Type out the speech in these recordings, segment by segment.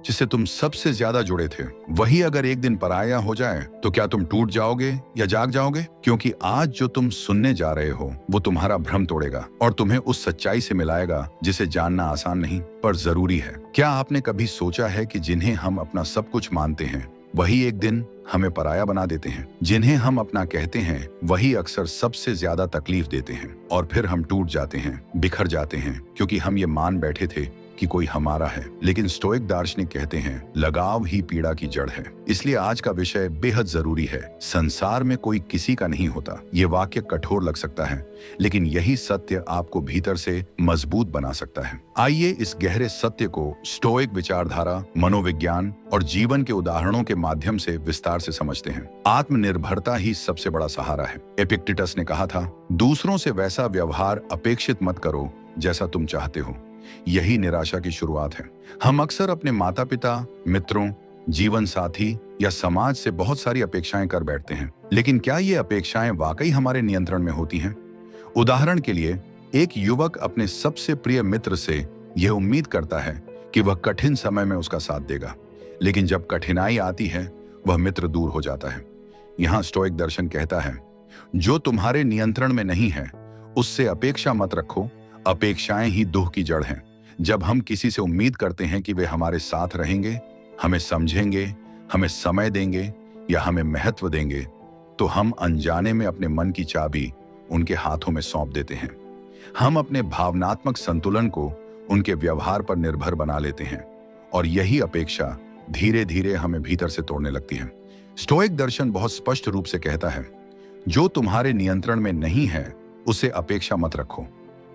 जिससे तुम सबसे ज्यादा जुड़े थे, वही अगर एक दिन पराया हो जाए तो क्या तुम टूट जाओगे या जाग जाओगे? क्योंकि आज जो तुम सुनने जा रहे हो वो तुम्हारा भ्रम तोड़ेगा और तुम्हें उस सच्चाई से मिलाएगा जिसे जानना आसान नहीं पर जरूरी है। क्या आपने कभी सोचा है कि जिन्हें हम अपना सब कुछ मानते हैं वही एक दिन हमें पराया बना देते हैं? जिन्हें हम अपना कहते हैं वही अक्सर सबसे ज्यादा तकलीफ देते हैं और फिर हम टूट जाते हैं, बिखर जाते हैं, क्योंकि हम ये मान बैठे थे कि कोई हमारा है। लेकिन स्टोइक दार्शनिक कहते हैं लगाव ही पीड़ा की जड़ है। इसलिए आज का विषय बेहद जरूरी है। संसार में कोई किसी का नहीं होता। ये वाक्य कठोर लग सकता है, लेकिन यही सत्य आपको भीतर से मजबूत बना सकता है। आइए इस गहरे सत्य को स्टोइक विचारधारा, मनोविज्ञान और जीवन के उदाहरणों के माध्यम से विस्तार से समझते हैं। आत्मनिर्भरता ही सबसे बड़ा सहारा है। एपिक्टेटस ने कहा था, दूसरों से वैसा व्यवहार अपेक्षित मत करो जैसा तुम चाहते हो। यही निराशा की शुरुआत है। हम अक्सर अपने माता पिता, मित्रों, जीवन साथी या समाज से बहुत सारी अपेक्षाएं कर बैठते हैं, लेकिन क्या ये अपेक्षाएं वाकई हमारे नियंत्रण में होती हैं? उदाहरण के लिए, एक युवक अपने सबसे प्रिय मित्र से यह उम्मीद करता है कि वह कठिन समय में उसका साथ देगा, लेकिन जब कठिनाई आती है वह मित्र दूर हो जाता है। यहाँ स्टोइक दर्शन कहता है, जो तुम्हारे नियंत्रण में नहीं है उससे अपेक्षा मत रखो। अपेक्षाएं ही दुख की जड़ हैं। जब हम किसी से उम्मीद करते हैं कि वे हमारे साथ रहेंगे, हमें समझेंगे, हमें समय देंगे या हमें महत्व देंगे, तो हम अनजाने में अपने मन की चाबी उनके हाथों में सौंप देते हैं। हम अपने भावनात्मक संतुलन को उनके व्यवहार पर निर्भर बना लेते हैं और यही अपेक्षा धीरे धीरे हमें भीतर से तोड़ने लगती है। स्टोइक दर्शन बहुत स्पष्ट रूप से कहता है, जो तुम्हारे नियंत्रण में नहीं है उसे अपेक्षा मत रखो,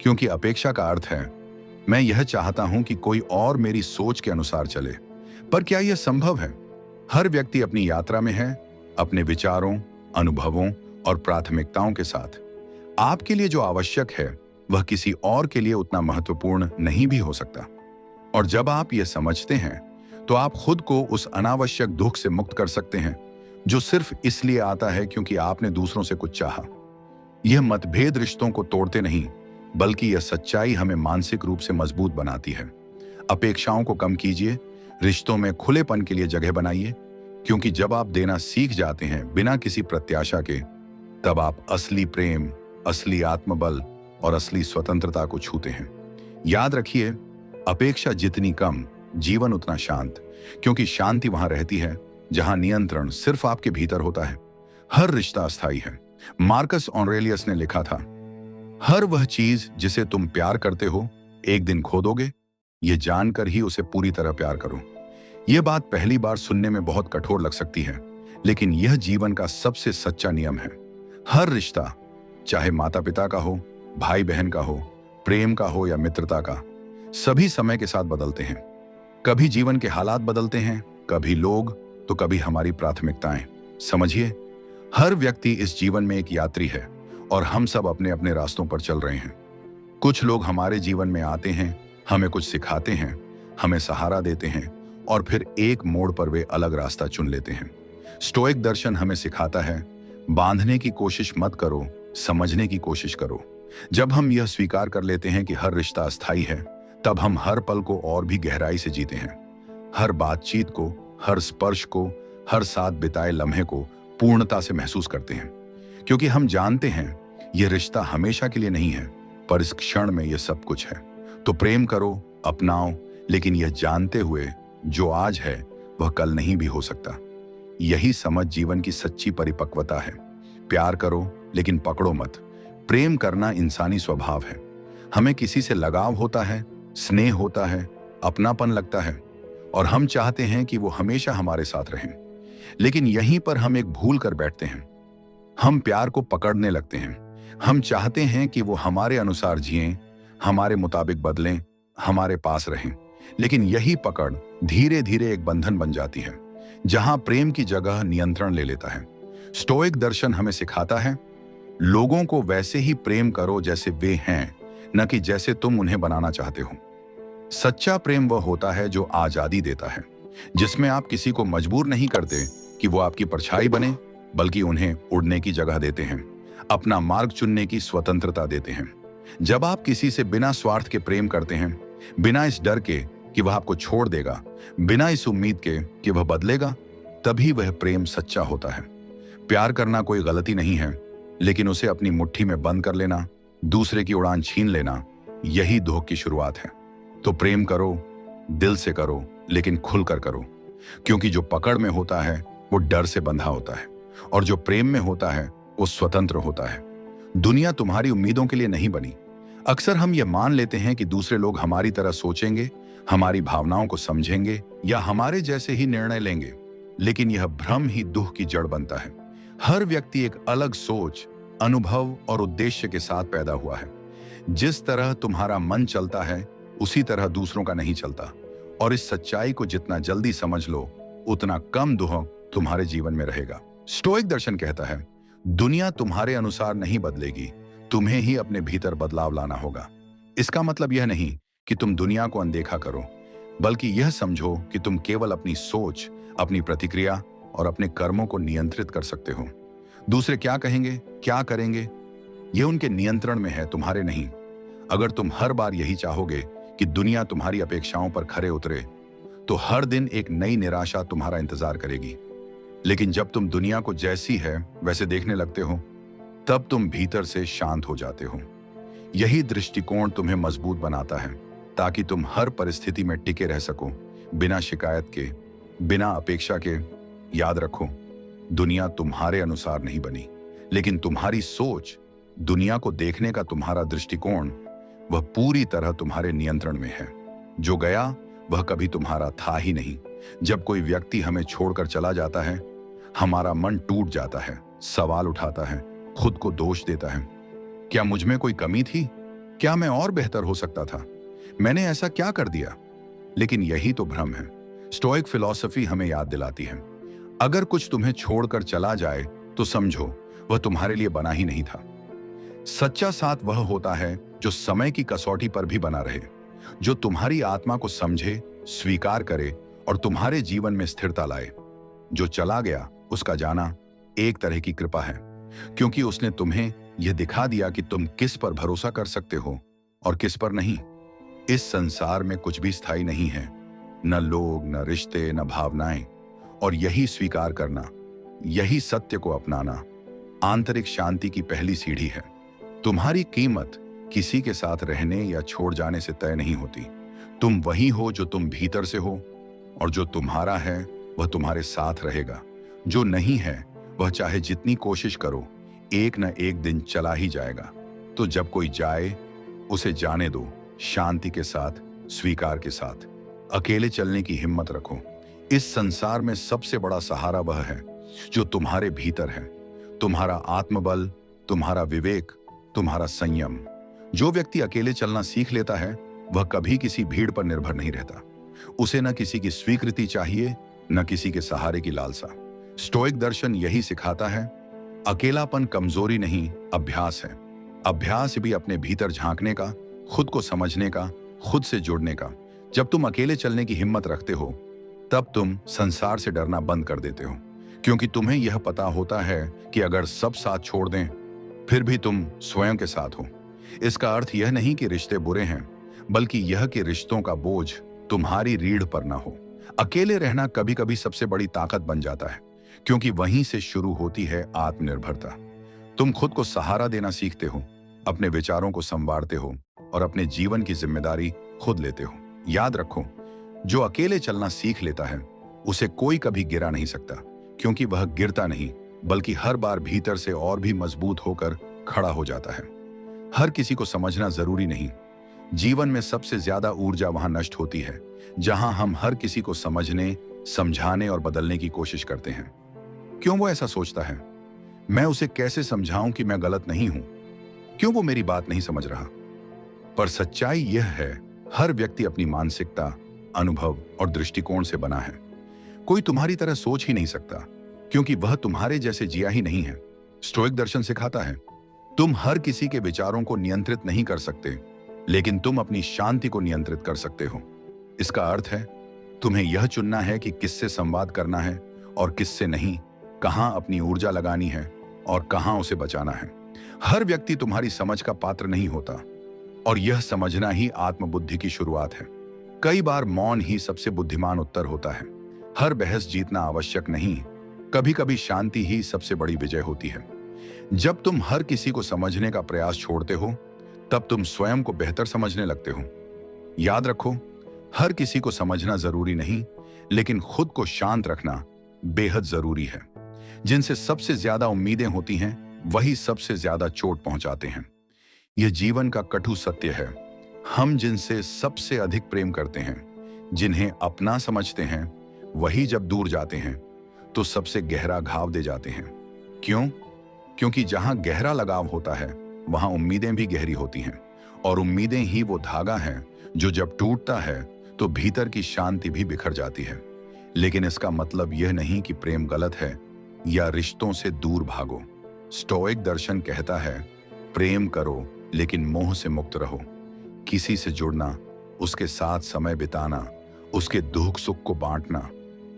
क्योंकि अपेक्षा का अर्थ है मैं यह चाहता हूं कि कोई और मेरी सोच के अनुसार चले। पर क्या यह संभव है? हर व्यक्ति अपनी यात्रा में है, अपने विचारों, अनुभवों और प्राथमिकताओं के साथ। आपके लिए जो आवश्यक है वह किसी और के लिए उतना महत्वपूर्ण नहीं भी हो सकता। और जब आप यह समझते हैं तो आप खुद को उस अनावश्यक दुख से मुक्त कर सकते हैं जो सिर्फ इसलिए आता है क्योंकि आपने दूसरों से कुछ चाहा। यह मतभेद रिश्तों को तोड़ते नहीं, बल्कि यह सच्चाई हमें मानसिक रूप से मजबूत बनाती है। अपेक्षाओं को कम कीजिए, रिश्तों में खुलेपन के लिए जगह बनाइए, क्योंकि जब आप देना सीख जाते हैं बिना किसी प्रत्याशा के, तब आप असली प्रेम, असली आत्मबल और असली स्वतंत्रता को छूते हैं। याद रखिए, अपेक्षा जितनी कम, जीवन उतना शांत, क्योंकि शांति वहां रहती है जहां नियंत्रण सिर्फ आपके भीतर होता है। हर रिश्ता अस्थायी है। मार्कस ऑरेलियस ने लिखा था, हर वह चीज जिसे तुम प्यार करते हो एक दिन खो दोगे, ये जानकर ही उसे पूरी तरह प्यार करो। यह बात पहली बार सुनने में बहुत कठोर लग सकती है, लेकिन यह जीवन का सबसे सच्चा नियम है। हर रिश्ता, चाहे माता पिता का हो, भाई बहन का हो, प्रेम का हो या मित्रता का, सभी समय के साथ बदलते हैं। कभी जीवन के हालात बदलते हैं, कभी लोग, तो कभी हमारी प्राथमिकताएं। समझिए, हर व्यक्ति इस जीवन में एक यात्री है और हम सब अपने अपने रास्तों पर चल रहे हैं। कुछ लोग हमारे जीवन में आते हैं, हमें कुछ सिखाते हैं, हमें सहारा देते हैं और फिर एक मोड़ पर वे अलग रास्ता चुन लेते हैं। स्टोइक दर्शन हमें सिखाता है, बांधने की कोशिश मत करो, समझने की कोशिश करो। जब हम यह स्वीकार कर लेते हैं कि हर रिश्ता अस्थायी है, तब हम हर पल को और भी गहराई से जीते हैं। हर बातचीत को, हर स्पर्श को, हर साथ बिताए लम्हे को पूर्णता से महसूस करते हैं, क्योंकि हम जानते हैं यह रिश्ता हमेशा के लिए नहीं है, पर इस क्षण में यह सब कुछ है। तो प्रेम करो, अपनाओ, लेकिन यह जानते हुए जो आज है वह कल नहीं भी हो सकता। यही समझ जीवन की सच्ची परिपक्वता है। प्यार करो लेकिन पकड़ो मत। प्रेम करना इंसानी स्वभाव है। हमें किसी से लगाव होता है, स्नेह होता है, अपनापन लगता है और हम चाहते हैं कि वो हमेशा हमारे साथ रहें। लेकिन यहीं पर हम एक भूल कर बैठते हैं। हम प्यार को पकड़ने लगते हैं। हम चाहते हैं कि वो हमारे अनुसार जिएं, हमारे मुताबिक बदलें, हमारे पास रहें। लेकिन यही पकड़ धीरे धीरे एक बंधन बन जाती है, जहां प्रेम की जगह नियंत्रण ले लेता है। स्टोइक दर्शन हमें सिखाता है, लोगों को वैसे ही प्रेम करो जैसे वे हैं, न कि जैसे तुम उन्हें बनाना चाहते हो। सच्चा प्रेम वह होता है जो आजादी देता है, जिसमें आप किसी को मजबूर नहीं करते कि वो आपकी परछाई बने, बल्कि उन्हें उड़ने की जगह देते हैं, अपना मार्ग चुनने की स्वतंत्रता देते हैं। जब आप किसी से बिना स्वार्थ के प्रेम करते हैं, बिना इस डर के कि वह आपको छोड़ देगा बिना इस उम्मीद के कि वह बदलेगा, तभी वह प्रेम सच्चा होता है। प्यार करना कोई गलती नहीं है, लेकिन उसे अपनी मुट्ठी में बंद कर लेना, दूसरे की उड़ान छीन लेना, यही धोख की शुरुआत है। तो प्रेम करो, दिल से करो, लेकिन खुलकर करो, क्योंकि जो पकड़ में होता है वो डर से बंधा होता है, और जो प्रेम में होता है वो स्वतंत्र होता है। दुनिया तुम्हारी उम्मीदों के लिए नहीं बनी। अक्सर हम ये मान लेते हैं कि दूसरे लोग हमारी तरह सोचेंगे, हमारी भावनाओं को समझेंगे या हमारे जैसे ही निर्णय लेंगे, लेकिन यह भ्रम ही दुख की जड़ बनता है। हर व्यक्ति एक अलग सोच, अनुभव और उद्देश्य के साथ पैदा हुआ है। जिस तरह तुम्हारा मन चलता है उसी तरह दूसरों का नहीं चलता, और इस सच्चाई को जितना जल्दी समझ लो उतना कम दुख तुम्हारे जीवन में रहेगा। स्टोइक दर्शन कहता है, दुनिया तुम्हारे अनुसार नहीं बदलेगी, तुम्हें ही अपने भीतर बदलाव लाना होगा। इसका मतलब यह नहीं कि तुम दुनिया को अनदेखा करो, बल्कि यह समझो कि तुम केवल अपनी सोच, अपनी प्रतिक्रिया और अपने कर्मों को नियंत्रित कर सकते हो। दूसरे क्या कहेंगे, क्या करेंगे, यह उनके नियंत्रण में है, तुम्हारे नहीं। अगर तुम हर बार यही चाहोगे कि दुनिया तुम्हारी अपेक्षाओं पर खरे उतरे, तो हर दिन एक नई निराशा तुम्हारा इंतजार करेगी। लेकिन जब तुम दुनिया को जैसी है वैसे देखने लगते हो, तब तुम भीतर से शांत हो जाते हो। यही दृष्टिकोण तुम्हें मजबूत बनाता है, ताकि तुम हर परिस्थिति में टिके रह सको, बिना शिकायत के, बिना अपेक्षा के। याद रखो, दुनिया तुम्हारे अनुसार नहीं बनी, लेकिन तुम्हारी सोच, दुनिया को देखने का तुम्हारा दृष्टिकोण, वह पूरी तरह तुम्हारे नियंत्रण में है। जो गया वह कभी तुम्हारा था ही नहीं। जब कोई व्यक्ति हमें छोड़कर चला जाता है, हमारा मन टूट जाता है, सवाल उठाता है, खुद को दोष देता है। क्या मुझ में कोई कमी थी? क्या मैं और बेहतर हो सकता था? मैंने ऐसा क्या कर दिया? लेकिन यही तो भ्रम है। स्टोइक फिलॉसफी हमें याद दिलाती है, अगर कुछ तुम्हें छोड़कर चला जाए तो समझो वह तुम्हारे लिए बना ही नहीं था। सच्चा साथ वह होता है जो समय की कसौटी पर भी बना रहे, जो तुम्हारी आत्मा को समझे, स्वीकार करे और तुम्हारे जीवन में स्थिरता लाए। जो चला गया उसका जाना एक तरह की कृपा है, क्योंकि उसने तुम्हें यह दिखा दिया कि तुम किस पर भरोसा कर सकते हो और किस पर नहीं। इस संसार में कुछ भी स्थायी नहीं है, न लोग, न रिश्ते, न भावनाएं, और यही स्वीकार करना, यही सत्य को अपनाना आंतरिक शांति की पहली सीढ़ी है। तुम्हारी कीमत किसी के साथ रहने या छोड़ जाने से तय नहीं होती। तुम वही हो जो तुम भीतर से हो, और जो तुम्हारा है वह तुम्हारे साथ रहेगा। जो नहीं है वह चाहे जितनी कोशिश करो, एक न एक दिन चला ही जाएगा। तो जब कोई जाए उसे जाने दो, शांति के साथ, स्वीकार के साथ। अकेले चलने की हिम्मत रखो। इस संसार में सबसे बड़ा सहारा वह है जो तुम्हारे भीतर है, तुम्हारा आत्मबल, तुम्हारा विवेक, तुम्हारा संयम। जो व्यक्ति अकेले चलना सीख लेता है वह कभी किसी भीड़ पर निर्भर नहीं रहता। उसे न किसी की स्वीकृति चाहिए, न किसी के सहारे की लालसा। स्टोइक दर्शन यही सिखाता है, अकेलापन कमजोरी नहीं, अभ्यास है। अभ्यास भी अपने भीतर झांकने का, खुद को समझने का, खुद से जुड़ने का। जब तुम अकेले चलने की हिम्मत रखते हो, तब तुम संसार से डरना बंद कर देते हो, क्योंकि तुम्हें यह पता होता है कि अगर सब साथ छोड़ दें फिर भी तुम स्वयं के साथ हो। इसका अर्थ यह नहीं कि रिश्ते बुरे हैं, बल्कि यह कि रिश्तों का बोझ तुम्हारी रीढ़ पर ना हो। अकेले रहना कभी कभी सबसे बड़ी ताकत बन जाता है, क्योंकि वहीं से शुरू होती है आत्मनिर्भरता। तुम खुद को सहारा देना सीखते हो, अपने विचारों को संवारते हो और अपने जीवन की जिम्मेदारी खुद लेते हो। याद रखो, जो अकेले चलना सीख लेता है उसे कोई कभी गिरा नहीं सकता, क्योंकि वह गिरता नहीं बल्कि हर बार भीतर से और भी मजबूत होकर खड़ा हो जाता है। हर किसी को समझना जरूरी नहीं। जीवन में सबसे ज्यादा ऊर्जा वहां नष्ट होती है जहां हम हर किसी को समझने, समझाने और बदलने की कोशिश करते हैं। क्यों वो ऐसा सोचता है? मैं उसे कैसे समझाऊं कि मैं गलत नहीं हूं? क्यों वो मेरी बात नहीं समझ रहा? पर सच्चाई यह है, हर व्यक्ति अपनी मानसिकता, अनुभव और दृष्टिकोण से बना है। कोई तुम्हारी तरह सोच ही नहीं सकता, क्योंकि वह तुम्हारे जैसे जिया ही नहीं है। स्टोइक दर्शन सिखाता है, तुम हर किसी के विचारों को नियंत्रित नहीं कर सकते, लेकिन तुम अपनी शांति को नियंत्रित कर सकते हो। इसका अर्थ है, तुम्हें यह चुनना है कि किससे संवाद करना है और किससे नहीं, कहां अपनी ऊर्जा लगानी है और कहां उसे बचाना है। हर व्यक्ति तुम्हारी समझ का पात्र नहीं होता, और यह समझना ही आत्मबुद्धि की शुरुआत है। कई बार मौन ही सबसे बुद्धिमान उत्तर होता है। हर बहस जीतना आवश्यक नहीं, कभी कभी शांति ही सबसे बड़ी विजय होती है। जब तुम हर किसी को समझने का प्रयास छोड़ते हो, तब तुम स्वयं को बेहतर समझने लगते हो। याद रखो, हर किसी को समझना जरूरी नहीं, लेकिन खुद को शांत रखना बेहद जरूरी है। जिनसे सबसे ज्यादा उम्मीदें होती हैं, वही सबसे ज्यादा चोट पहुंचाते हैं। यह जीवन का कटु सत्य है। हम जिनसे सबसे अधिक प्रेम करते हैं, जिन्हें अपना समझते हैं, वही जब दूर जाते हैं तो सबसे गहरा घाव दे जाते हैं। क्यों? क्योंकि जहां गहरा लगाव होता है, वहां उम्मीदें भी गहरी होती हैं, और उम्मीदें ही वो धागा है जो जब टूटता है तो भीतर की शांति भी बिखर जाती है। लेकिन इसका मतलब यह नहीं कि प्रेम गलत है या रिश्तों से दूर भागो। स्टोइक दर्शन कहता है, प्रेम करो लेकिन मोह से मुक्त रहो। किसी से जुड़ना, उसके साथ समय बिताना, उसके दुख सुख को बांटना,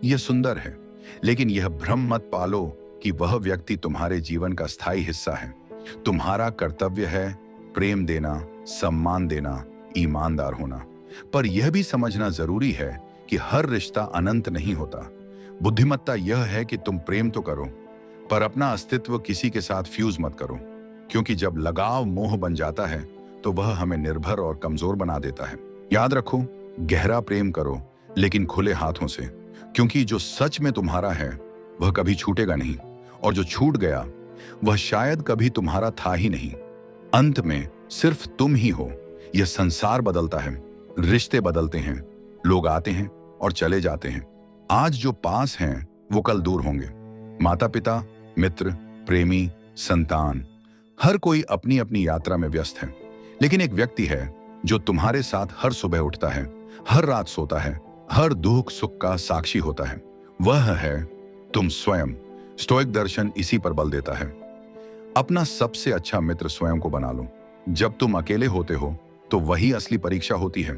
यह सुंदर है, लेकिन यह भ्रम मत पालो कि वह व्यक्ति तुम्हारे जीवन का स्थायी हिस्सा है। तुम्हारा कर्तव्य है प्रेम देना, सम्मान देना, ईमानदार होना। पर यह भी समझना जरूरी है कि हर रिश्ता अनंत नहीं होता। बुद्धिमत्ता यह है कि तुम प्रेम तो करो, पर अपना अस्तित्व किसी के साथ फ्यूज मत करो, क्योंकि जब लगाव मोह बन जाता है तो वह हमें निर्भर और कमजोर बना देता है। याद रखो, गहरा प्रेम करो लेकिन खुले हाथों से, क्योंकि जो सच में तुम्हारा है वह कभी छूटेगा नहीं, और जो छूट गया वह शायद कभी तुम्हारा था ही नहीं। अंत में सिर्फ तुम ही हो। यह संसार बदलता है, रिश्ते बदलते हैं, लोग आते हैं और चले जाते हैं। आज जो पास हैं वो कल दूर होंगे। माता पिता, मित्र, प्रेमी, संतान, हर कोई अपनी अपनी यात्रा में व्यस्त है। लेकिन एक व्यक्ति है जो तुम्हारे साथ हर सुबह उठता है, हर रात सोता है, हर दुख सुख का साक्षी होता है। वह है तुम स्वयं। स्टोइक दर्शन इसी पर बल देता है। अपना सबसे अच्छा मित्र स्वयं को बना लो। जब तुम अकेले होते हो तो वही असली परीक्षा होती है।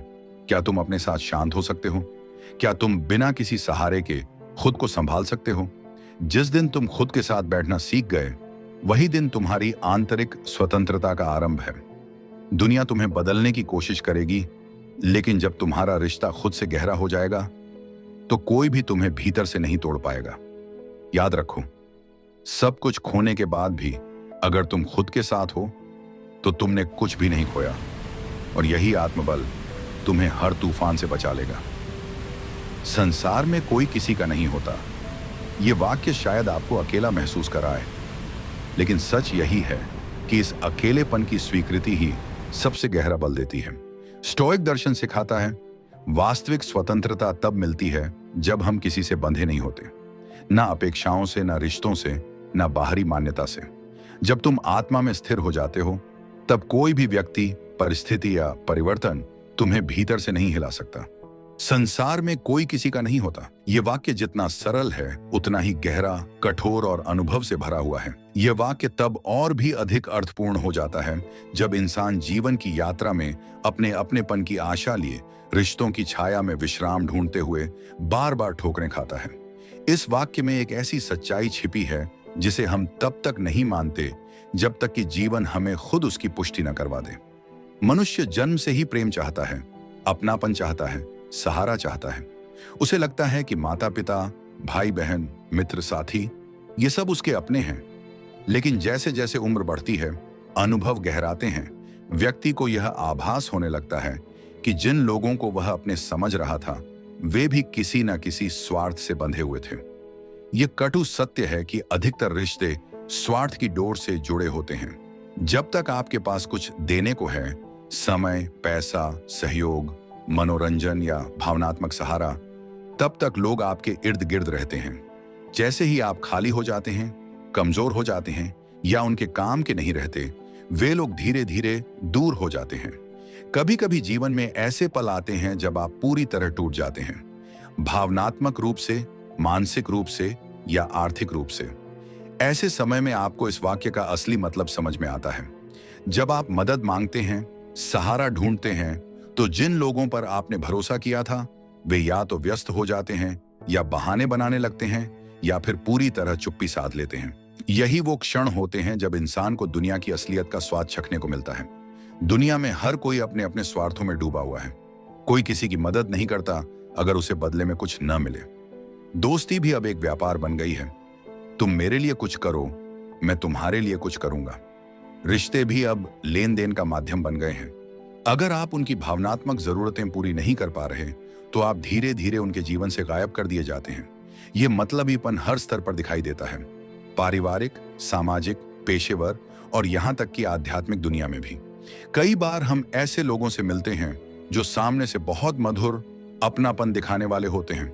क्या तुम अपने साथ शांत हो सकते हो? क्या तुम बिना किसी सहारे के खुद को संभाल सकते हो? जिस दिन तुम खुद के साथ बैठना सीख गए, वही दिन तुम्हारी आंतरिक स्वतंत्रता का आरंभ है। दुनिया तुम्हें बदलने की कोशिश करेगी, लेकिन जब तुम्हारा रिश्ता खुद से गहरा हो जाएगा तो कोई भी तुम्हें भीतर से नहीं तोड़ पाएगा। याद रखो, सब कुछ खोने के बाद भी अगर तुम खुद के साथ हो तो तुमने कुछ भी नहीं खोया, और यही आत्मबल तुम्हें हर तूफान से बचा लेगा। संसार में कोई किसी का नहीं होता। यह वाक्य शायद आपको अकेला महसूस कराए, लेकिन सच यही है कि इस अकेलेपन की स्वीकृति ही सबसे गहरा बल देती है। स्टोइक दर्शन सिखाता है, वास्तविक स्वतंत्रता तब मिलती है जब हम किसी से बंधे नहीं होते, ना अपेक्षाओं से, ना रिश्तों से, ना बाहरी मान्यता से। जब तुम आत्मा में स्थिर हो जाते हो, तब कोई भी व्यक्ति, परिस्थिति या परिवर्तन तुम्हें भीतर से नहीं हिला सकता। संसार में कोई किसी का नहीं होता। यह वाक्य जितना सरल है उतना ही गहरा, कठोर और अनुभव से भरा हुआ है। यह वाक्य तब और भी अधिक अर्थपूर्ण हो जाता है जब इंसान जीवन की यात्रा में अपने अपनेपन की आशा लिए रिश्तों की छाया में विश्राम ढूंढते हुए बार बार ठोकरें खाता है। इस वाक्य में एक ऐसी सच्चाई छिपी है जिसे हम तब तक नहीं मानते जब तक कि जीवन हमें खुद उसकी पुष्टि न करवा दे। मनुष्य जन्म से ही प्रेम चाहता है, अपनापन चाहता है, सहारा चाहता है। उसे लगता है कि माता पिता, भाई बहन, मित्र, साथी, ये सब उसके अपने हैं। लेकिन जैसे जैसे उम्र बढ़ती है, अनुभव गहराते हैं, व्यक्ति को यह आभास होने लगता है कि जिन लोगों को वह अपने समझ रहा था, वे भी किसी न किसी स्वार्थ से बंधे हुए थे। यह कटु सत्य है कि अधिकतर रिश्ते स्वार्थ की डोर से जुड़े होते हैं। जब तक आपके पास कुछ देने को है, समय, पैसा, सहयोग, मनोरंजन या भावनात्मक सहारा, तब तक लोग आपके इर्द गिर्द रहते हैं। जैसे ही आप खाली हो जाते हैं, कमजोर हो जाते हैं या उनके काम के नहीं रहते, वे लोग धीरे धीरे दूर हो जाते हैं। कभी कभी जीवन में ऐसे पल आते हैं जब आप पूरी तरह टूट जाते हैं, भावनात्मक रूप से, मानसिक रूप से या आर्थिक रूप से। ऐसे समय में आपको इस वाक्य का असली मतलब समझ में आता है। जब आप मदद मांगते हैं, सहारा ढूंढते हैं, तो जिन लोगों पर आपने भरोसा किया था वे या तो व्यस्त हो जाते हैं, या बहाने बनाने लगते हैं, या फिर पूरी तरह चुप्पी साध लेते हैं। यही वो क्षण होते हैं जब इंसान को दुनिया की असलियत का स्वाद चखने को मिलता है। दुनिया में हर कोई अपने अपने स्वार्थों में डूबा हुआ है। कोई किसी की मदद नहीं करता अगर उसे बदले में कुछ न मिले। दोस्ती भी अब एक व्यापार बन गई है। तुम मेरे लिए कुछ करो, मैं तुम्हारे लिए कुछ करूंगा। रिश्ते भी अब लेन देन का माध्यम बन गए हैं। अगर आप उनकी भावनात्मक जरूरतें पूरी नहीं कर पा रहे तो आप धीरे धीरे उनके जीवन से गायब कर दिए जाते हैं। ये मतलबीपन हर स्तर पर दिखाई देता है, पारिवारिक, सामाजिक, पेशेवर और यहां तक कि आध्यात्मिक दुनिया में भी। कई बार हम ऐसे लोगों से मिलते हैं जो सामने से बहुत मधुर, अपनापन दिखाने वाले होते हैं,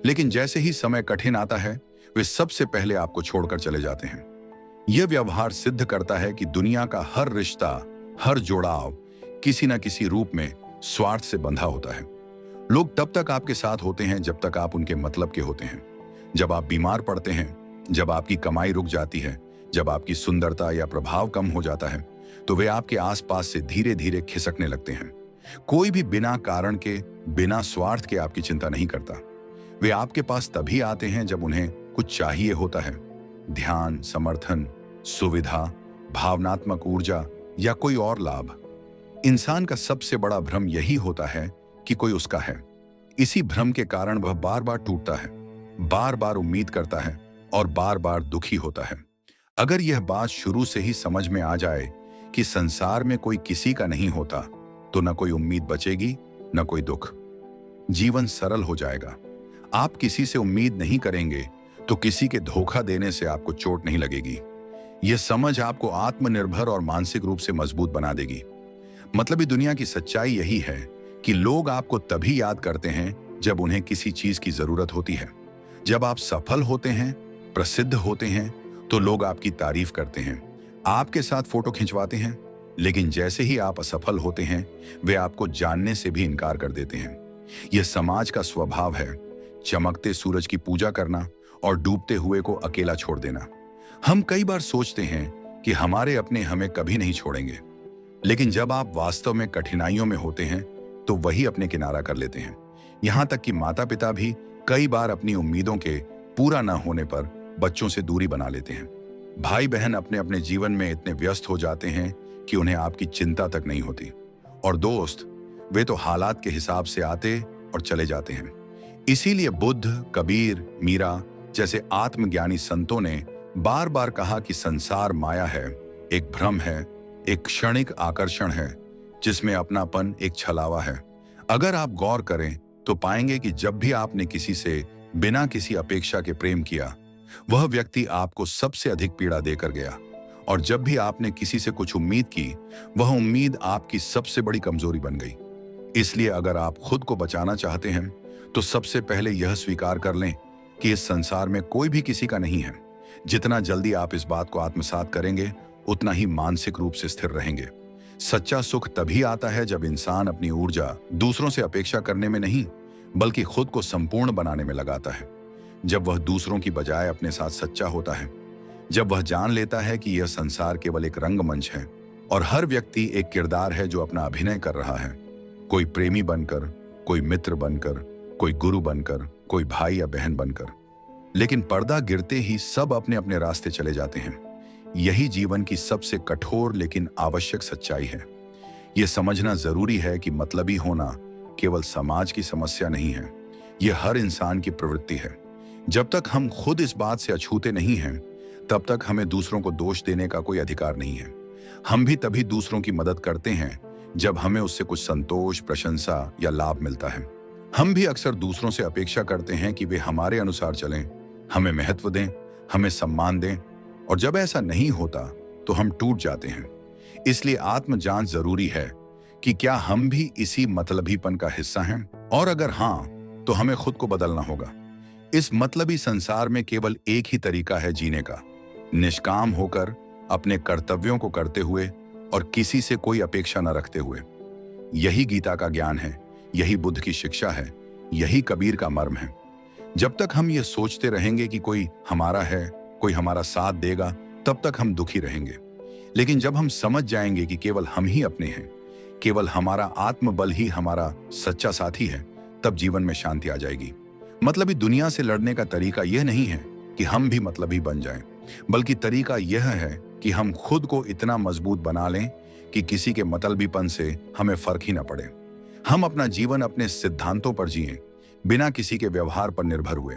लेकिन जैसे ही समय कठिन आता है वे सबसे पहले आपको छोड़कर चले जाते हैं। यह व्यवहार सिद्ध करता है कि दुनिया का हर रिश्ता, हर जुड़ाव किसी न किसी रूप में स्वार्थ से बंधा होता है। लोग तब तक आपके साथ होते हैं जब तक आप उनके मतलब के होते हैं। जब आप बीमार पड़ते हैं, जब आपकी कमाई रुक जाती है, जब आपकी सुंदरता या प्रभाव कम हो जाता है, तो वे आपके आसपास से धीरे धीरे खिसकने लगते हैं। कोई भी बिना कारण के, बिना स्वार्थ के आपकी चिंता नहीं करता। वे आपके पास तभी आते हैं जब उन्हें कुछ चाहिए होता है, ध्यान, समर्थन, सुविधा, भावनात्मक ऊर्जा या कोई और लाभ। इंसान का सबसे बड़ा भ्रम यही होता है कि कोई उसका है। इसी भ्रम के कारण वह बार बार टूटता है, बार बार उम्मीद करता है और बार बार दुखी होता है। अगर यह बात शुरू से ही समझ में आ जाए कि संसार में कोई किसी का नहीं होता, तो न कोई उम्मीद बचेगी, न कोई दुख। जीवन सरल हो जाएगा। आप किसी से उम्मीद नहीं करेंगे तो किसी के धोखा देने से आपको चोट नहीं लगेगी। यह समझ आपको आत्मनिर्भर और मानसिक रूप से मजबूत बना देगी। मतलबी दुनिया की सच्चाई यही है कि लोग आपको तभी याद करते हैं जब उन्हें किसी चीज की जरूरत होती है। जब आप सफल होते हैं, प्रसिद्ध होते हैं, तो लोग आपकी तारीफ करते हैं, आपके साथ फोटो खिंचवाते हैं। लेकिन जैसे ही आप असफल होते हैं, वे आपको जानने से भी इनकार कर देते हैं। यह समाज का स्वभाव है, चमकते सूरज की पूजा करना और डूबते हुए को अकेला छोड़ देना। हम कई बार सोचते हैं कि हमारे अपने हमें कभी नहीं छोड़ेंगे, लेकिन जब आप वास्तव में कठिनाइयों में होते हैं तो वही अपने किनारा कर लेते हैं। यहां तक कि माता पिता भी कई बार अपनी उम्मीदों के पूरा न होने पर बच्चों से दूरी बना लेते हैं। भाई बहन अपने अपने जीवन में इतने व्यस्त हो जाते हैं कि उन्हें आपकी चिंता तक नहीं होती। और दोस्त, वे तो हालात के हिसाब से आते और चले जाते हैं। इसीलिए बुद्ध, कबीर, मीरा जैसे आत्मज्ञानी संतों ने बार बार कहा कि संसार माया है, एक भ्रम है, एक क्षणिक आकर्षण है जिसमें अपनापन एक छलावा है। अगर आप गौर करें तो पाएंगे कि जब भी आपने किसी से बिना किसी अपेक्षा के प्रेम किया, वह व्यक्ति आपको सबसे अधिक पीड़ा देकर गया। और जब भी आपने किसी से कुछ उम्मीद की, वह उम्मीद आपकी सबसे बड़ी कमजोरी बन गई। इसलिए अगर आप खुद को बचाना चाहते हैं तो सबसे पहले यह स्वीकार कर लें कि इस संसार में कोई भी किसी का नहीं है। जितना जल्दी आप इस बात को आत्मसात करेंगे, उतना ही मानसिक रूप से स्थिर रहेंगे। सच्चा सुख तभी आता है जब इंसान अपनी ऊर्जा दूसरों से अपेक्षा करने में नहीं, बल्कि खुद को संपूर्ण बनाने में लगाता है। जब वह दूसरों की बजाय अपने साथ सच्चा होता है, जब वह जान लेता है कि यह संसार केवल एक रंगमंच है और हर व्यक्ति एक किरदार है जो अपना अभिनय कर रहा है, कोई प्रेमी बनकर, कोई मित्र बनकर, कोई गुरु बनकर, कोई भाई या बहन बनकर। लेकिन पर्दा गिरते ही सब अपने अपने रास्ते चले जाते हैं। यही जीवन की सबसे कठोर लेकिन आवश्यक सच्चाई है। यह समझना जरूरी है कि मतलबी होना केवल समाज की समस्या नहीं है, यह हर इंसान की प्रवृत्ति है। जब तक हम खुद इस बात से अछूते नहीं हैं, तब तक हमें दूसरों को दोष देने का कोई अधिकार नहीं है। हम भी तभी दूसरों की मदद करते हैं जब हमें उससे कुछ संतोष, प्रशंसा या लाभ मिलता है। हम भी अक्सर दूसरों से अपेक्षा करते हैं कि वे हमारे अनुसार चलें, हमें महत्व दें, हमें सम्मान दें, और जब ऐसा नहीं होता तो हम टूट जाते हैं। इसलिए आत्म जांच जरूरी है कि क्या हम भी इसी मतलबीपन का हिस्सा हैं, और अगर हां, तो हमें खुद को बदलना होगा। इस मतलबी संसार में केवल एक ही तरीका है जीने का, निष्काम होकर, अपने कर्तव्यों को करते हुए और किसी से कोई अपेक्षा न रखते हुए। यही गीता का ज्ञान है, यही बुद्ध की शिक्षा है, यही कबीर का मर्म है। जब तक हम ये सोचते रहेंगे कि कोई हमारा है, कोई हमारा साथ देगा, तब तक हम दुखी रहेंगे। लेकिन जब हम समझ जाएंगे कि केवल हम ही अपने हैं, केवल हमारा आत्मबल ही हमारा सच्चा साथी है, तब जीवन में शांति आ जाएगी। मतलबी दुनिया से लड़ने का तरीका यह नहीं है कि हम भी मतलबी बन जाएं, बल्कि तरीका यह है कि हम खुद को इतना मजबूत बना लें कि किसी के मतलबीपन से हमें फर्क ही न पड़े। हम अपना जीवन अपने सिद्धांतों पर जिएं, बिना किसी के व्यवहार पर निर्भर हुए।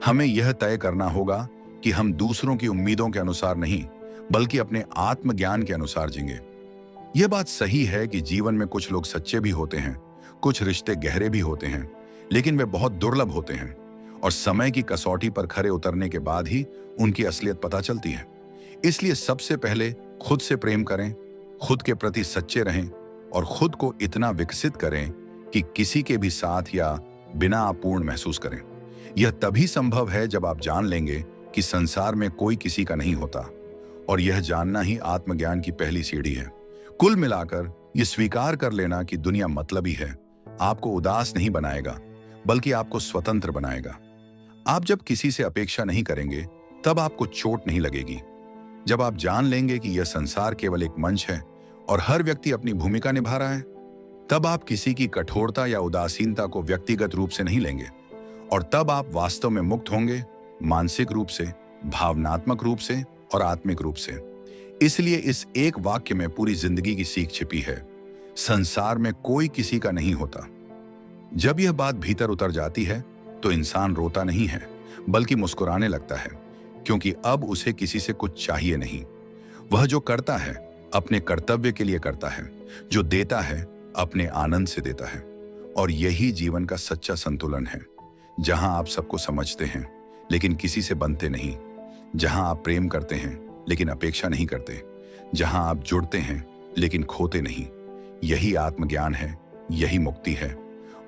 हमें यह तय करना होगा कि हम दूसरों की उम्मीदों के अनुसार नहीं, बल्कि अपने आत्मज्ञान के अनुसार जिएंगे। यह बात सही है कि जीवन में कुछ लोग सच्चे भी होते हैं, कुछ रिश्ते गहरे भी होते हैं, लेकिन वे बहुत दुर्लभ होते हैं और समय की कसौटी पर खरे उतरने के बाद ही उनकी असलियत पता चलती है। इसलिए सबसे पहले खुद से प्रेम करें, खुद के प्रति सच्चे रहें और खुद को इतना विकसित करें कि किसी के भी साथ या बिना आप पूर्ण महसूस करें। यह तभी संभव है जब आप जान लेंगे कि संसार में कोई किसी का नहीं होता, और यह जानना ही आत्मज्ञान की पहली सीढ़ी है। कुल मिलाकर यह स्वीकार कर लेना कि दुनिया मतलबी है, आपको उदास नहीं बनाएगा, बल्कि आपको स्वतंत्र बनाएगा। आप जब किसी से अपेक्षा नहीं करेंगे, तब आपको चोट नहीं लगेगी। जब आप जान लेंगे कि यह संसार केवल एक मंच है और हर व्यक्ति अपनी भूमिका निभा रहा है, तब आप किसी की कठोरता या उदासीनता को व्यक्तिगत रूप से नहीं लेंगे, और तब आप वास्तव में मुक्त होंगे, मानसिक रूप से, भावनात्मक रूप से और आत्मिक रूप से। इसलिए इस एक वाक्य में पूरी जिंदगी की सीख छिपी है। संसार में कोई किसी का नहीं होता। जब यह बात भीतर उतर जाती है तो इंसान रोता नहीं है, बल्कि मुस्कुराने लगता है, क्योंकि अब उसे किसी से कुछ चाहिए नहीं। वह जो करता है अपने कर्तव्य के लिए करता है, जो देता है अपने आनंद से देता है। और यही जीवन का सच्चा संतुलन है, जहां आप सबको समझते हैं लेकिन किसी से बनते नहीं, जहां आप प्रेम करते हैं लेकिन अपेक्षा नहीं करते, जहां आप जुड़ते हैं लेकिन खोते नहीं। यही आत्मज्ञान है, यही मुक्ति है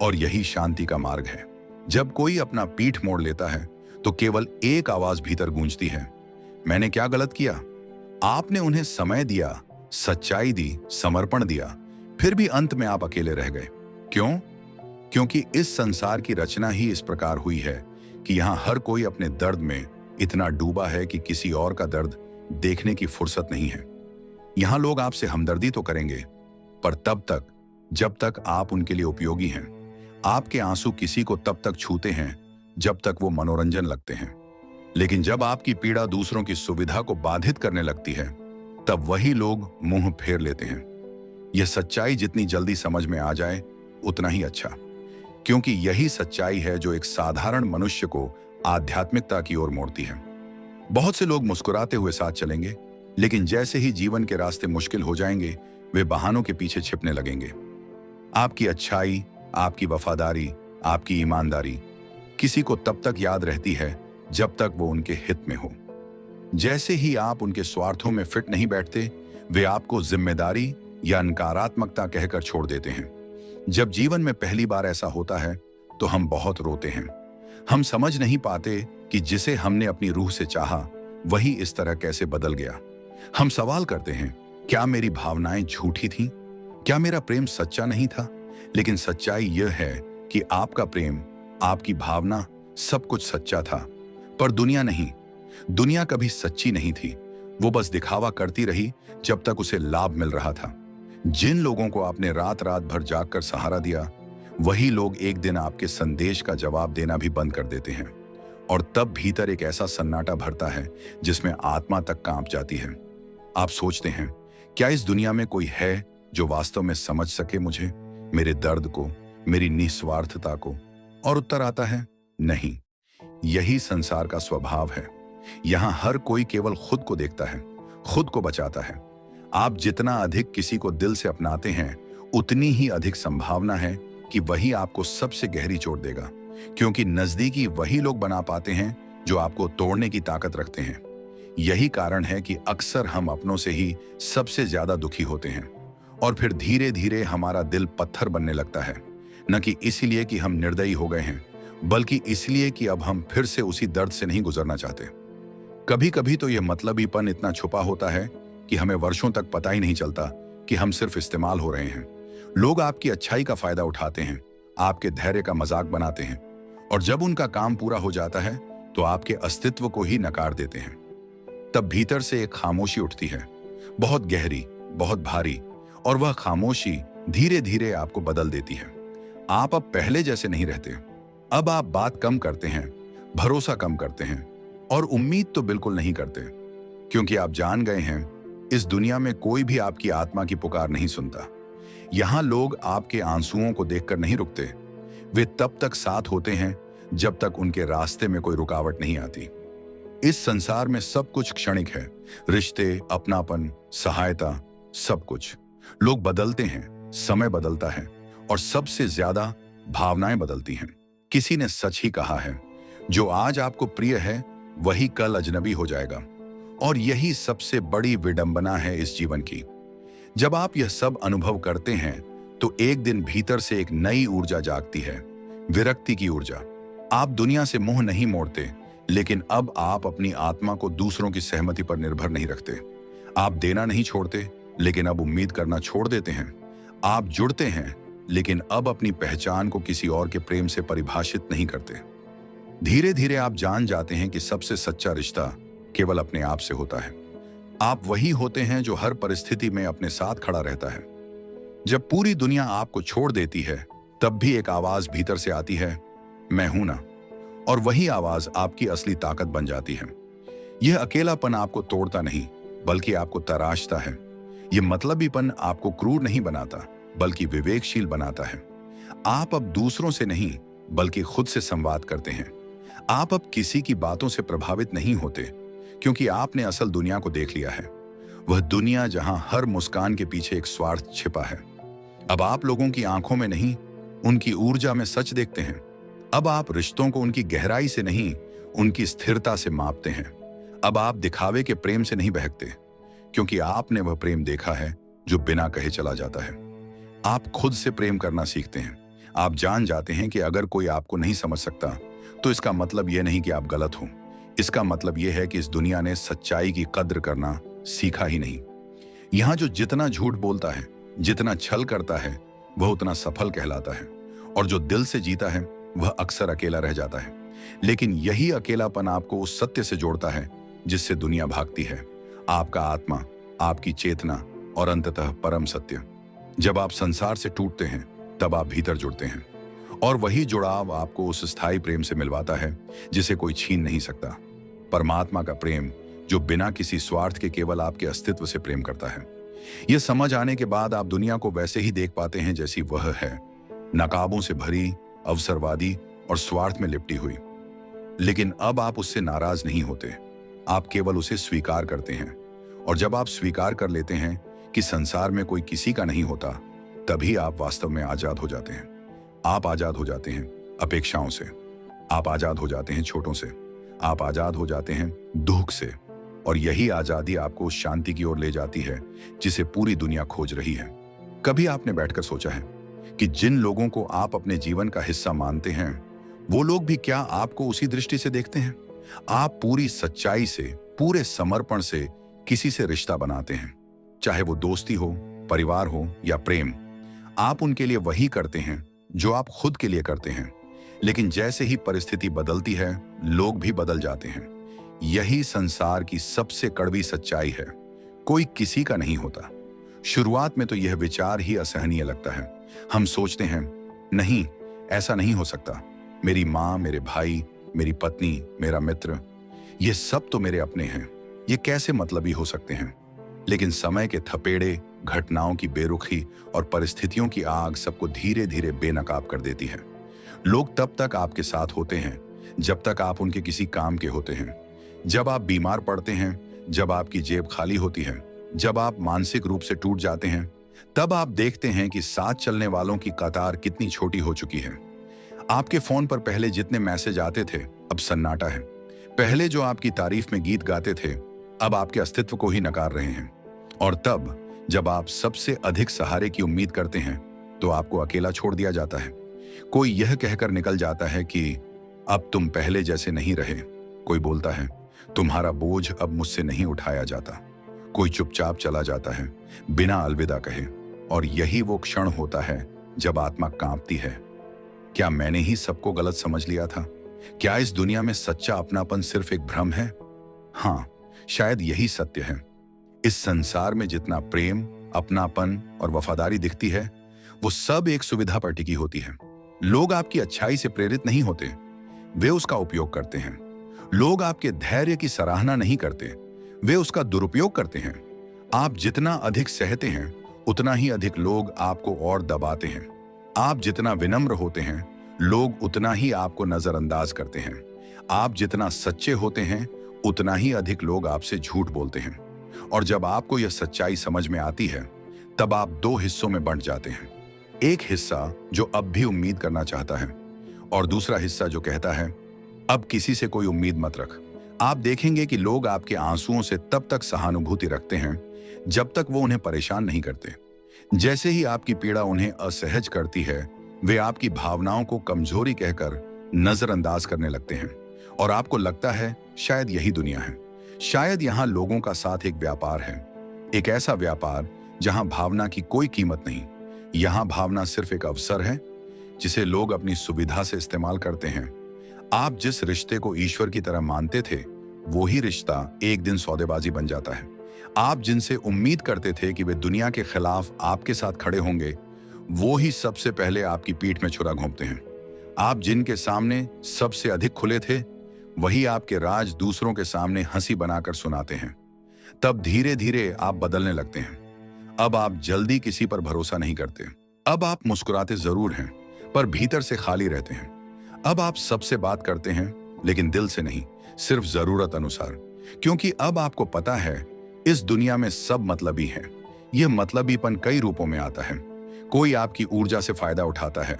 और यही शांति का मार्ग है। जब कोई अपना पीठ मोड़ लेता है तो केवल एक आवाज भीतर गूंजती है, मैंने क्या गलत किया? आपने उन्हें समय दिया, सच्चाई दी, समर्पण दिया, फिर भी अंत में आप अकेले रह गए। क्यों? क्योंकि इस संसार की रचना ही इस प्रकार हुई है कि यहां हर कोई अपने दर्द में इतना डूबा है कि किसी और का दर्द देखने की फुर्सत नहीं है। यहां लोग आपसे हमदर्दी तो करेंगे, पर तब तक जब तक आप उनके लिए उपयोगी हैं। आपके आंसू किसी को तब तक छूते हैं जब तक वो मनोरंजन लगते हैं, लेकिन जब आपकी पीड़ा दूसरों की सुविधा को बाधित करने लगती है, तब वही लोग मुंह फेर लेते हैं। यह सच्चाई जितनी जल्दी समझ में आ जाए उतना ही अच्छा, क्योंकि यही सच्चाई है जो एक साधारण मनुष्य को आध्यात्मिकता की ओर मोड़ती है। बहुत से लोग मुस्कुराते हुए साथ चलेंगे, लेकिन जैसे ही जीवन के रास्ते मुश्किल हो जाएंगे, वे बहानों के पीछे छिपने लगेंगे। आपकी अच्छाई, आपकी वफादारी, आपकी ईमानदारी किसी को तब तक याद रहती है जब तक वो उनके हित में हो। जैसे ही आप उनके स्वार्थों में फिट नहीं बैठते, वे आपको जिम्मेदारी या नकारात्मकता कहकर छोड़ देते हैं। जब जीवन में पहली बार ऐसा होता है तो हम बहुत रोते हैं। हम समझ नहीं पाते कि जिसे हमने अपनी रूह से चाहा, वही इस तरह कैसे बदल गया। हम सवाल करते हैं, क्या मेरी भावनाएं झूठी थीं? क्या मेरा प्रेम सच्चा नहीं था? लेकिन सच्चाई यह है कि आपका प्रेम, आपकी भावना, सब कुछ सच्चा था, पर दुनिया नहीं। दुनिया कभी सच्ची नहीं थी। वो बस दिखावा करती रही जब तक उसे लाभ मिल रहा था। जिन लोगों को आपने रात रात भर जागकर सहारा दिया, वही लोग एक दिन आपके संदेश का जवाब देना भी बंद कर देते हैं, और तब भीतर एक ऐसा सन्नाटा भरता है जिसमें आत्मा तक कांप जाती है। आप सोचते हैं, क्या इस दुनिया में कोई है जो वास्तव में समझ सके मुझे, मेरे दर्द को, मेरी निस्वार्थता को? और उत्तर आता है, नहीं। यही संसार का स्वभाव है। यहां हर कोई केवल खुद को देखता है, खुद को बचाता है। आप जितना अधिक किसी को दिल से अपनाते हैं, उतनी ही अधिक संभावना है कि वही आपको सबसे गहरी चोट देगा, क्योंकि नजदीकी वही लोग बना पाते हैं जो आपको तोड़ने की ताकत रखते हैं। यही कारण है कि अक्सर हम अपनों से ही सबसे ज्यादा दुखी होते हैं, और फिर धीरे धीरे हमारा दिल पत्थर बनने लगता है, न कि इसलिए कि हम निर्दयी हो गए हैं, बल्कि इसलिए कि अब हम फिर से उसी दर्द से नहीं गुजरना चाहते। कभी कभी तो यह मतलबीपन इतना छुपा होता है कि हमें वर्षों तक पता ही नहीं चलता कि हम सिर्फ इस्तेमाल हो रहे हैं। लोग आपकी अच्छाई का फायदा उठाते हैं, आपके धैर्य का मजाक बनाते हैं, और जब उनका काम पूरा हो जाता है तो आपके अस्तित्व को ही नकार देते हैं। तब भीतर से एक खामोशी उठती है, बहुत गहरी, बहुत भारी, और वह खामोशी धीरे धीरे आपको बदल देती है। आप अब पहले जैसे नहीं रहते। अब आप बात कम करते हैं, भरोसा कम करते हैं, और उम्मीद तो बिल्कुल नहीं करते, क्योंकि आप जान गए हैं, इस दुनिया में कोई भी आपकी आत्मा की पुकार नहीं सुनता। यहां लोग आपके आंसुओं को देखकर नहीं रुकते। वे तब तक साथ होते हैं जब तक उनके रास्ते में कोई रुकावट नहीं आती। इस संसार में सब कुछ क्षणिक है, रिश्ते, अपनापन, सहायता, सब कुछ। लोग बदलते हैं, समय बदलता है और सबसे ज्यादा भावनाएं बदलती हैं। किसी ने सच ही कहा है, जो आज आपको प्रिय है वही कल अजनबी हो जाएगा। और यही सबसे बड़ी विडंबना है इस जीवन की। जब आप यह सब अनुभव करते हैं तो एक दिन भीतर से एक नई ऊर्जा जागती है, विरक्ति की ऊर्जा। आप दुनिया से मुंह नहीं मोड़ते, लेकिन अब आप अपनी आत्मा को दूसरों की सहमति पर निर्भर नहीं रखते। आप देना नहीं छोड़ते, लेकिन अब उम्मीद करना छोड़ देते हैं। आप जुड़ते हैं, लेकिन अब अपनी पहचान को किसी और के प्रेम से परिभाषित नहीं करते। धीरे धीरे आप जान जाते हैं कि सबसे सच्चा रिश्ता केवल अपने आप से होता है। आप वही होते हैं जो हर परिस्थिति में अपने साथ खड़ा रहता है। जब पूरी दुनिया आपको छोड़ देती है, तब भी एक आवाज भीतर से आती है, मैं हूं ना। और वही आवाज आपकी असली ताकत बन जाती है। यह अकेलापन आपको तोड़ता नहीं, बल्कि आपको तराशता है। यह मतलबीपन आपको क्रूर नहीं बनाता, बल्कि विवेकशील बनाता है। आप अब दूसरों से नहीं, बल्कि खुद से संवाद करते हैं। आप अब किसी की बातों से प्रभावित नहीं होते, क्योंकि आपने असल दुनिया को देख लिया है। वह दुनिया जहां हर मुस्कान के पीछे एक स्वार्थ छिपा है। अब आप लोगों की आंखों में नहीं, उनकी ऊर्जा में सच देखते हैं। अब आप रिश्तों को उनकी गहराई से नहीं, उनकी स्थिरता से मापते हैं। अब आप दिखावे के प्रेम से नहीं बहकते, क्योंकि आपने वह प्रेम देखा है जो बिना कहे चला जाता है। आप खुद से प्रेम करना सीखते हैं। आप जान जाते हैं कि अगर कोई आपको नहीं समझ सकता, तो इसका मतलब यह नहीं कि आप गलत हो। इसका मतलब यह है कि इस दुनिया ने सच्चाई की कद्र करना सीखा ही नहीं। यहां जो जितना झूठ बोलता है, जितना छल करता है, वह उतना सफल कहलाता है। और जो दिल से जीता है, वह अक्सर अकेला रह जाता है। लेकिन यही अकेलापन आपको उस सत्य से जोड़ता है जिससे दुनिया भागती है, आपका आत्मा, आपकी चेतना और अंततः परम सत्य। जब आप संसार से टूटते हैं, तब आप भीतर जुड़ते हैं, और वही जुड़ाव आपको उस स्थायी प्रेम से मिलवाता है जिसे कोई छीन नहीं सकता। परमात्मा का प्रेम, जो बिना किसी स्वार्थ के केवल आपके अस्तित्व से प्रेम करता है। यह समझ आने के बाद आप दुनिया को वैसे ही देख पाते हैं जैसी वह है, नकाबों से भरी, अवसरवादी और स्वार्थ में लिपटी हुई। लेकिन अब आप उससे नाराज नहीं होते, आप केवल उसे स्वीकार करते हैं। और जब आप स्वीकार कर लेते हैं कि संसार में कोई किसी का नहीं होता, तभी आप वास्तव में आजाद हो जाते हैं। आप आजाद हो जाते हैं अपेक्षाओं से, आप आजाद हो जाते हैं छोटों से, आप आजाद हो जाते हैं दुख से। और यही आजादी आपको उस शांति की ओर ले जाती है जिसे पूरी दुनिया खोज रही है। कभी आपने बैठकर सोचा है कि जिन लोगों को आप अपने जीवन का हिस्सा मानते हैं, वो लोग भी क्या आपको उसी दृष्टि से देखते हैं? आप पूरी सच्चाई से, पूरे समर्पण से किसी से रिश्ता बनाते हैं, चाहे वो दोस्ती हो, परिवार हो या प्रेम। आप उनके लिए वही करते हैं जो आप खुद के लिए करते हैं। लेकिन जैसे ही परिस्थिति बदलती है, लोग भी बदल जाते हैं। यही संसार की सबसे कड़वी सच्चाई है, कोई किसी का नहीं होता। शुरुआत में तो यह विचार ही असहनीय लगता है। हम सोचते हैं, नहीं, ऐसा नहीं हो सकता। मेरी माँ, मेरे भाई, मेरी पत्नी, मेरा मित्र, ये सब तो मेरे अपने हैं, ये कैसे मतलबी हो सकते हैं? लेकिन समय के थपेड़े, घटनाओं की बेरुखी और परिस्थितियों की आग सबको धीरे धीरे बेनकाब कर देती है। लोग तब तक आपके साथ होते हैं जब तक आप उनके किसी काम के होते हैं। जब आप बीमार पड़ते हैं, जब आपकी जेब खाली होती है, जब आप मानसिक रूप से टूट जाते हैं, तब आप देखते हैं कि साथ चलने वालों की कतार कितनी छोटी हो चुकी है। आपके फोन पर पहले जितने मैसेज आते थे, अब सन्नाटा है। पहले जो आपकी तारीफ में गीत गाते थे, अब आपके अस्तित्व को ही नकार रहे हैं। और तब जब आप सबसे अधिक सहारे की उम्मीद करते हैं, तो आपको अकेला छोड़ दिया जाता है। कोई यह कहकर निकल जाता है कि अब तुम पहले जैसे नहीं रहे। कोई बोलता है, तुम्हारा बोझ अब मुझसे नहीं उठाया जाता। कोई चुपचाप चला जाता है बिना अलविदा कहे। और यही वो क्षण होता है जब आत्मा कांपती है। क्या मैंने ही सबको गलत समझ लिया था? क्या इस दुनिया में सच्चा अपनापन सिर्फ एक भ्रम है? हाँ, शायद यही सत्य है। इस संसार में जितना प्रेम, अपनापन और वफादारी दिखती है, वो सब एक सुविधा पर टिकी होती है। लोग आपकी अच्छाई से प्रेरित नहीं होते, वे उसका उपयोग करते हैं। लोग आपके धैर्य की सराहना नहीं करते, वे उसका दुरुपयोग करते हैं। आप जितना अधिक सहते हैं, उतना ही अधिक लोग आपको और दबाते हैं। आप जितना विनम्र होते हैं, लोग उतना ही आपको नजरअंदाज करते हैं। आप जितना सच्चे होते हैं, उतना ही अधिक लोग आपसे झूठ बोलते हैं। और जब आपको यह सच्चाई समझ में आती है, तब आप दो हिस्सों में बंट जाते हैं। एक हिस्सा जो अब भी उम्मीद करना चाहता है, और दूसरा हिस्सा जो कहता है, अब किसी से कोई उम्मीद मत रख। आप देखेंगे कि लोग आपके आंसुओं से तब तक सहानुभूति रखते हैं जब तक वो उन्हें परेशान नहीं करते। जैसे ही आपकी पीड़ा उन्हें असहज करती है, वे आपकी भावनाओं को कमजोरी कहकर नजरअंदाज करने लगते हैं। और आपको लगता है शायद यही दुनिया है। शायद यहाँ लोगों का साथ एक व्यापार है, एक ऐसा व्यापार जहाँ भावना की कोई कीमत नहीं। यहाँ भावना सिर्फ एक अवसर है जिसे लोग अपनी सुविधा से इस्तेमाल करते हैं। आप जिस रिश्ते को ईश्वर की तरह मानते थे, वो ही रिश्ता एक दिन सौदेबाजी बन जाता है। आप जिनसे उम्मीद करते थे कि वे दुनिया के खिलाफ आपके साथ खड़े होंगे, वो ही सबसे पहले आपकी पीठ में छुरा घोंपते हैं। आप जिनके सामने सबसे अधिक खुले थे, वही आपके राज दूसरों के सामने हंसी बनाकर सुनाते हैं। तब धीरे धीरे आप बदलने लगते हैं। अब आप जल्दी किसी पर भरोसा नहीं करते। अब आप मुस्कुराते जरूर हैं, पर भीतर से खाली रहते हैं। अब आप सबसे बात करते हैं, लेकिन दिल से नहीं, सिर्फ जरूरत अनुसार। क्योंकि अब आपको पता है, इस दुनिया में सब मतलबी है। यह मतलबीपन कई रूपों में आता है। कोई आपकी ऊर्जा से फायदा उठाता है,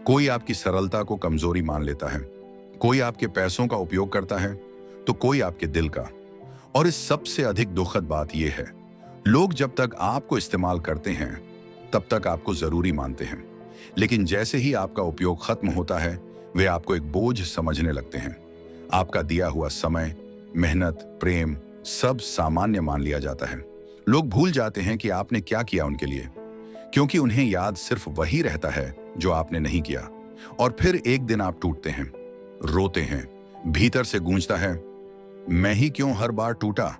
कोई आपकी सरलता को कमजोरी मान लेता है, कोई आपके पैसों का उपयोग करता है, तो कोई आपके दिल का। और इस सबसे अधिक दुखद बात यह है, लोग जब तक आपको इस्तेमाल करते हैं, तब तक आपको जरूरी मानते हैं। लेकिन जैसे ही आपका उपयोग खत्म होता है, वे आपको एक बोझ समझने लगते हैं। आपका दिया हुआ समय, मेहनत, प्रेम सब सामान्य मान लिया जाता है। लोग भूल जाते हैं कि आपने क्या किया उनके लिए, क्योंकि उन्हें याद सिर्फ वही रहता है जो आपने नहीं किया। और फिर एक दिन आप टूटते हैं, रोते हैं, भीतर से गूंजता है, मैं ही क्यों हर बार टूटा,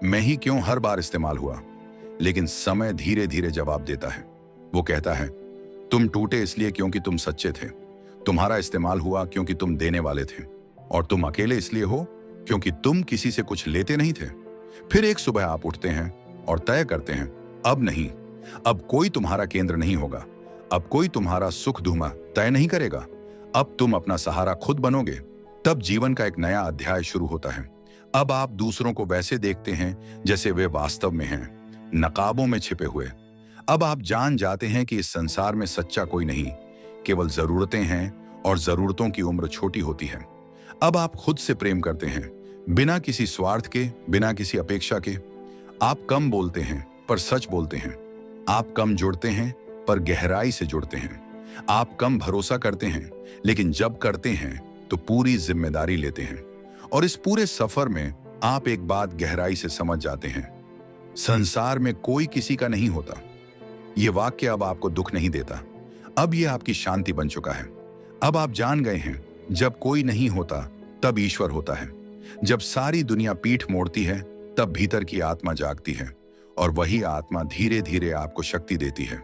मैं ही क्यों हर बार इस्तेमाल हुआ। लेकिन समय धीरे धीरे जवाब देता है। वो कहता है, तुम टूटे इसलिए क्योंकि तुम सच्चे थे, तुम्हारा इस्तेमाल हुआ क्योंकि तुम देने वाले थे, और तुम अकेले इसलिए हो क्योंकि तुम किसी से कुछ लेते नहीं थे। फिर एक सुबह आप उठते हैं और तय करते हैं, अब नहीं, अब कोई तुम्हारा केंद्र नहीं होगा, अब कोई तुम्हारा सुख धूमा तय नहीं करेगा, अब तुम अपना सहारा खुद बनोगे। तब जीवन का एक नया अध्याय शुरू होता है। अब आप दूसरों को वैसे देखते हैं जैसे वे वास्तव में हैं, नकाबों में छिपे हुए। अब आप जान जाते हैं कि इस संसार में सच्चा कोई नहीं, केवल जरूरतें हैं, और जरूरतों की उम्र छोटी होती है। अब आप खुद से प्रेम करते हैं, बिना किसी स्वार्थ के, बिना किसी अपेक्षा के। आप कम बोलते हैं पर सच बोलते हैं। आप कम जुड़ते हैं पर गहराई से जुड़ते हैं। आप कम भरोसा करते हैं, लेकिन जब करते हैं तो पूरी जिम्मेदारी लेते हैं। और इस पूरे सफर में आप एक बात गहराई से समझ जाते हैं, संसार में कोई किसी का नहीं होता। यह वाक्य अब आपको दुख नहीं देता, अब यह आपकी शांति बन चुका है। अब आप जान गए हैं, जब कोई नहीं होता तब ईश्वर होता है। जब सारी दुनिया पीठ मोड़ती है, तब भीतर की आत्मा जागती है, और वही आत्मा धीरे धीरे आपको शक्ति देती है।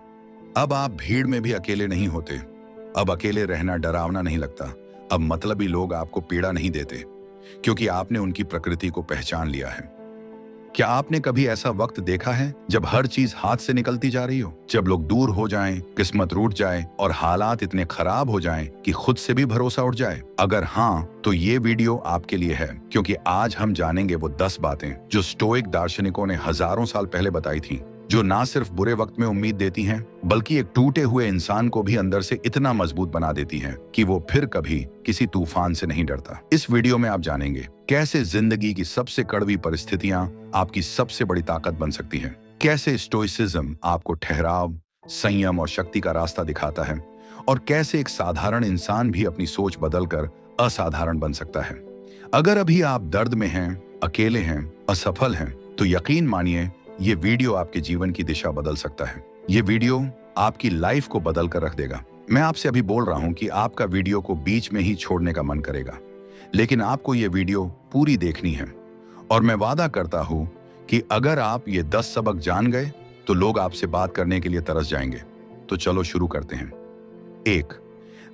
अब आप भीड़ में भी अकेले नहीं होते। अब अकेले रहना डरावना नहीं लगता। अब मतलबी लोग आपको पीड़ा नहीं देते, क्योंकि आपने उनकी प्रकृति को पहचान लिया है। क्या आपने कभी ऐसा वक्त देखा है जब हर चीज हाथ से निकलती जा रही हो, जब लोग दूर हो जाएं, किस्मत रूठ जाए, और हालात इतने खराब हो जाएं कि खुद से भी भरोसा उठ जाए? अगर हाँ, तो ये वीडियो आपके लिए है, क्योंकि आज हम जानेंगे वो 10 बातें जो स्टोइक दार्शनिकों ने हजारों साल पहले बताई थी, जो ना सिर्फ बुरे वक्त में उम्मीद देती हैं, बल्कि एक टूटे हुए इंसान को भी अंदर से इतना मजबूत बना देती हैं कि वो फिर कभी किसी तूफान से नहीं डरता। इस वीडियो में आप जानेंगे कैसे जिंदगी की सबसे कड़वी परिस्थितियां आपकी सबसे बड़ी ताकत बन सकती हैं, कैसे स्टोइसिज्म आपको ठहराव, संयम और शक्ति का रास्ता दिखाता है, और कैसे एक साधारण इंसान भी अपनी सोच बदलकर असाधारण बन सकता है। अगर अभी आप दर्द में हैं, अकेले हैं, असफल हैं, तो यकीन मानिए ये वीडियो आपके जीवन की दिशा बदल सकता है। ये वीडियो आपकी लाइफ को बदल कर रख देगा। मैं आपसे अभी बोल रहा हूं कि आपका वीडियो को बीच में ही छोड़ने का मन करेगा, लेकिन आपको ये वीडियो पूरी देखनी है। और मैं वादा करता हूं कि अगर आप ये 10 सबक जान गए, तो लोग आपसे बात करने के लिए तरस जाएंगे। तो चलो शुरू करते हैं। 1,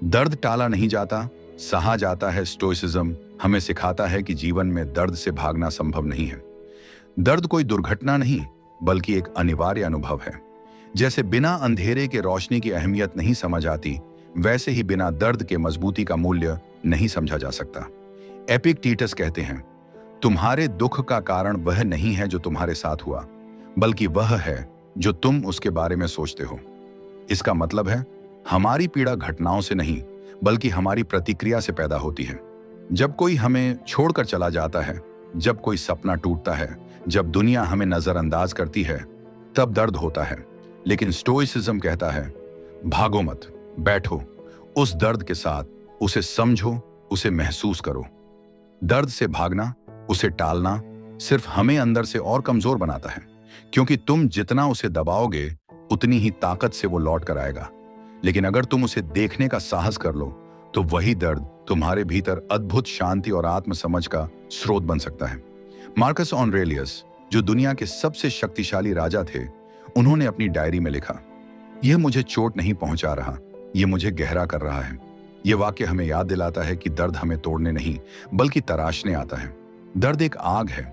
दर्द टाला नहीं जाता, सहा जाता है। स्टोइसिज्म हमें सिखाता है कि जीवन में दर्द से भागना संभव नहीं है। दर्द कोई दुर्घटना नहीं, बल्कि एक अनिवार्य अनुभव है। जैसे बिना अंधेरे के रोशनी की अहमियत नहीं समझ आती, वैसे ही बिना दर्द के मजबूती का मूल्य नहीं समझा जा सकता। एपिक्टेटस कहते हैं, तुम्हारे दुख का कारण वह नहीं है जो तुम्हारे साथ हुआ, बल्कि वह है जो तुम उसके बारे में सोचते हो। इसका मतलब है, हमारी पीड़ा घटनाओं से नहीं, बल्कि हमारी प्रतिक्रिया से पैदा होती है। जब कोई हमें छोड़कर चला जाता है, जब कोई सपना टूटता है, जब दुनिया हमें नजरअंदाज करती है, तब दर्द होता है। लेकिन स्टोइसिज्म कहता है, भागो मत, बैठो उस दर्द के साथ, उसे समझो, उसे महसूस करो। दर्द से भागना, उसे टालना सिर्फ हमें अंदर से और कमजोर बनाता है, क्योंकि तुम जितना उसे दबाओगे उतनी ही ताकत से वो लौट कर आएगा। लेकिन अगर तुम उसे देखने का साहस कर लो, तो वही दर्द तुम्हारे भीतर अद्भुत शांति और आत्मसमझ का स्रोत बन सकता है। मार्कस ऑरेलियस, जो दुनिया के सबसे शक्तिशाली राजा थे, उन्होंने अपनी डायरी में लिखा, यह मुझे चोट नहीं पहुंचा रहा, यह मुझे गहरा कर रहा है। यह वाक्य हमें याद दिलाता है कि दर्द हमें तोड़ने नहीं, बल्कि तराशने आता है। दर्द एक आग है,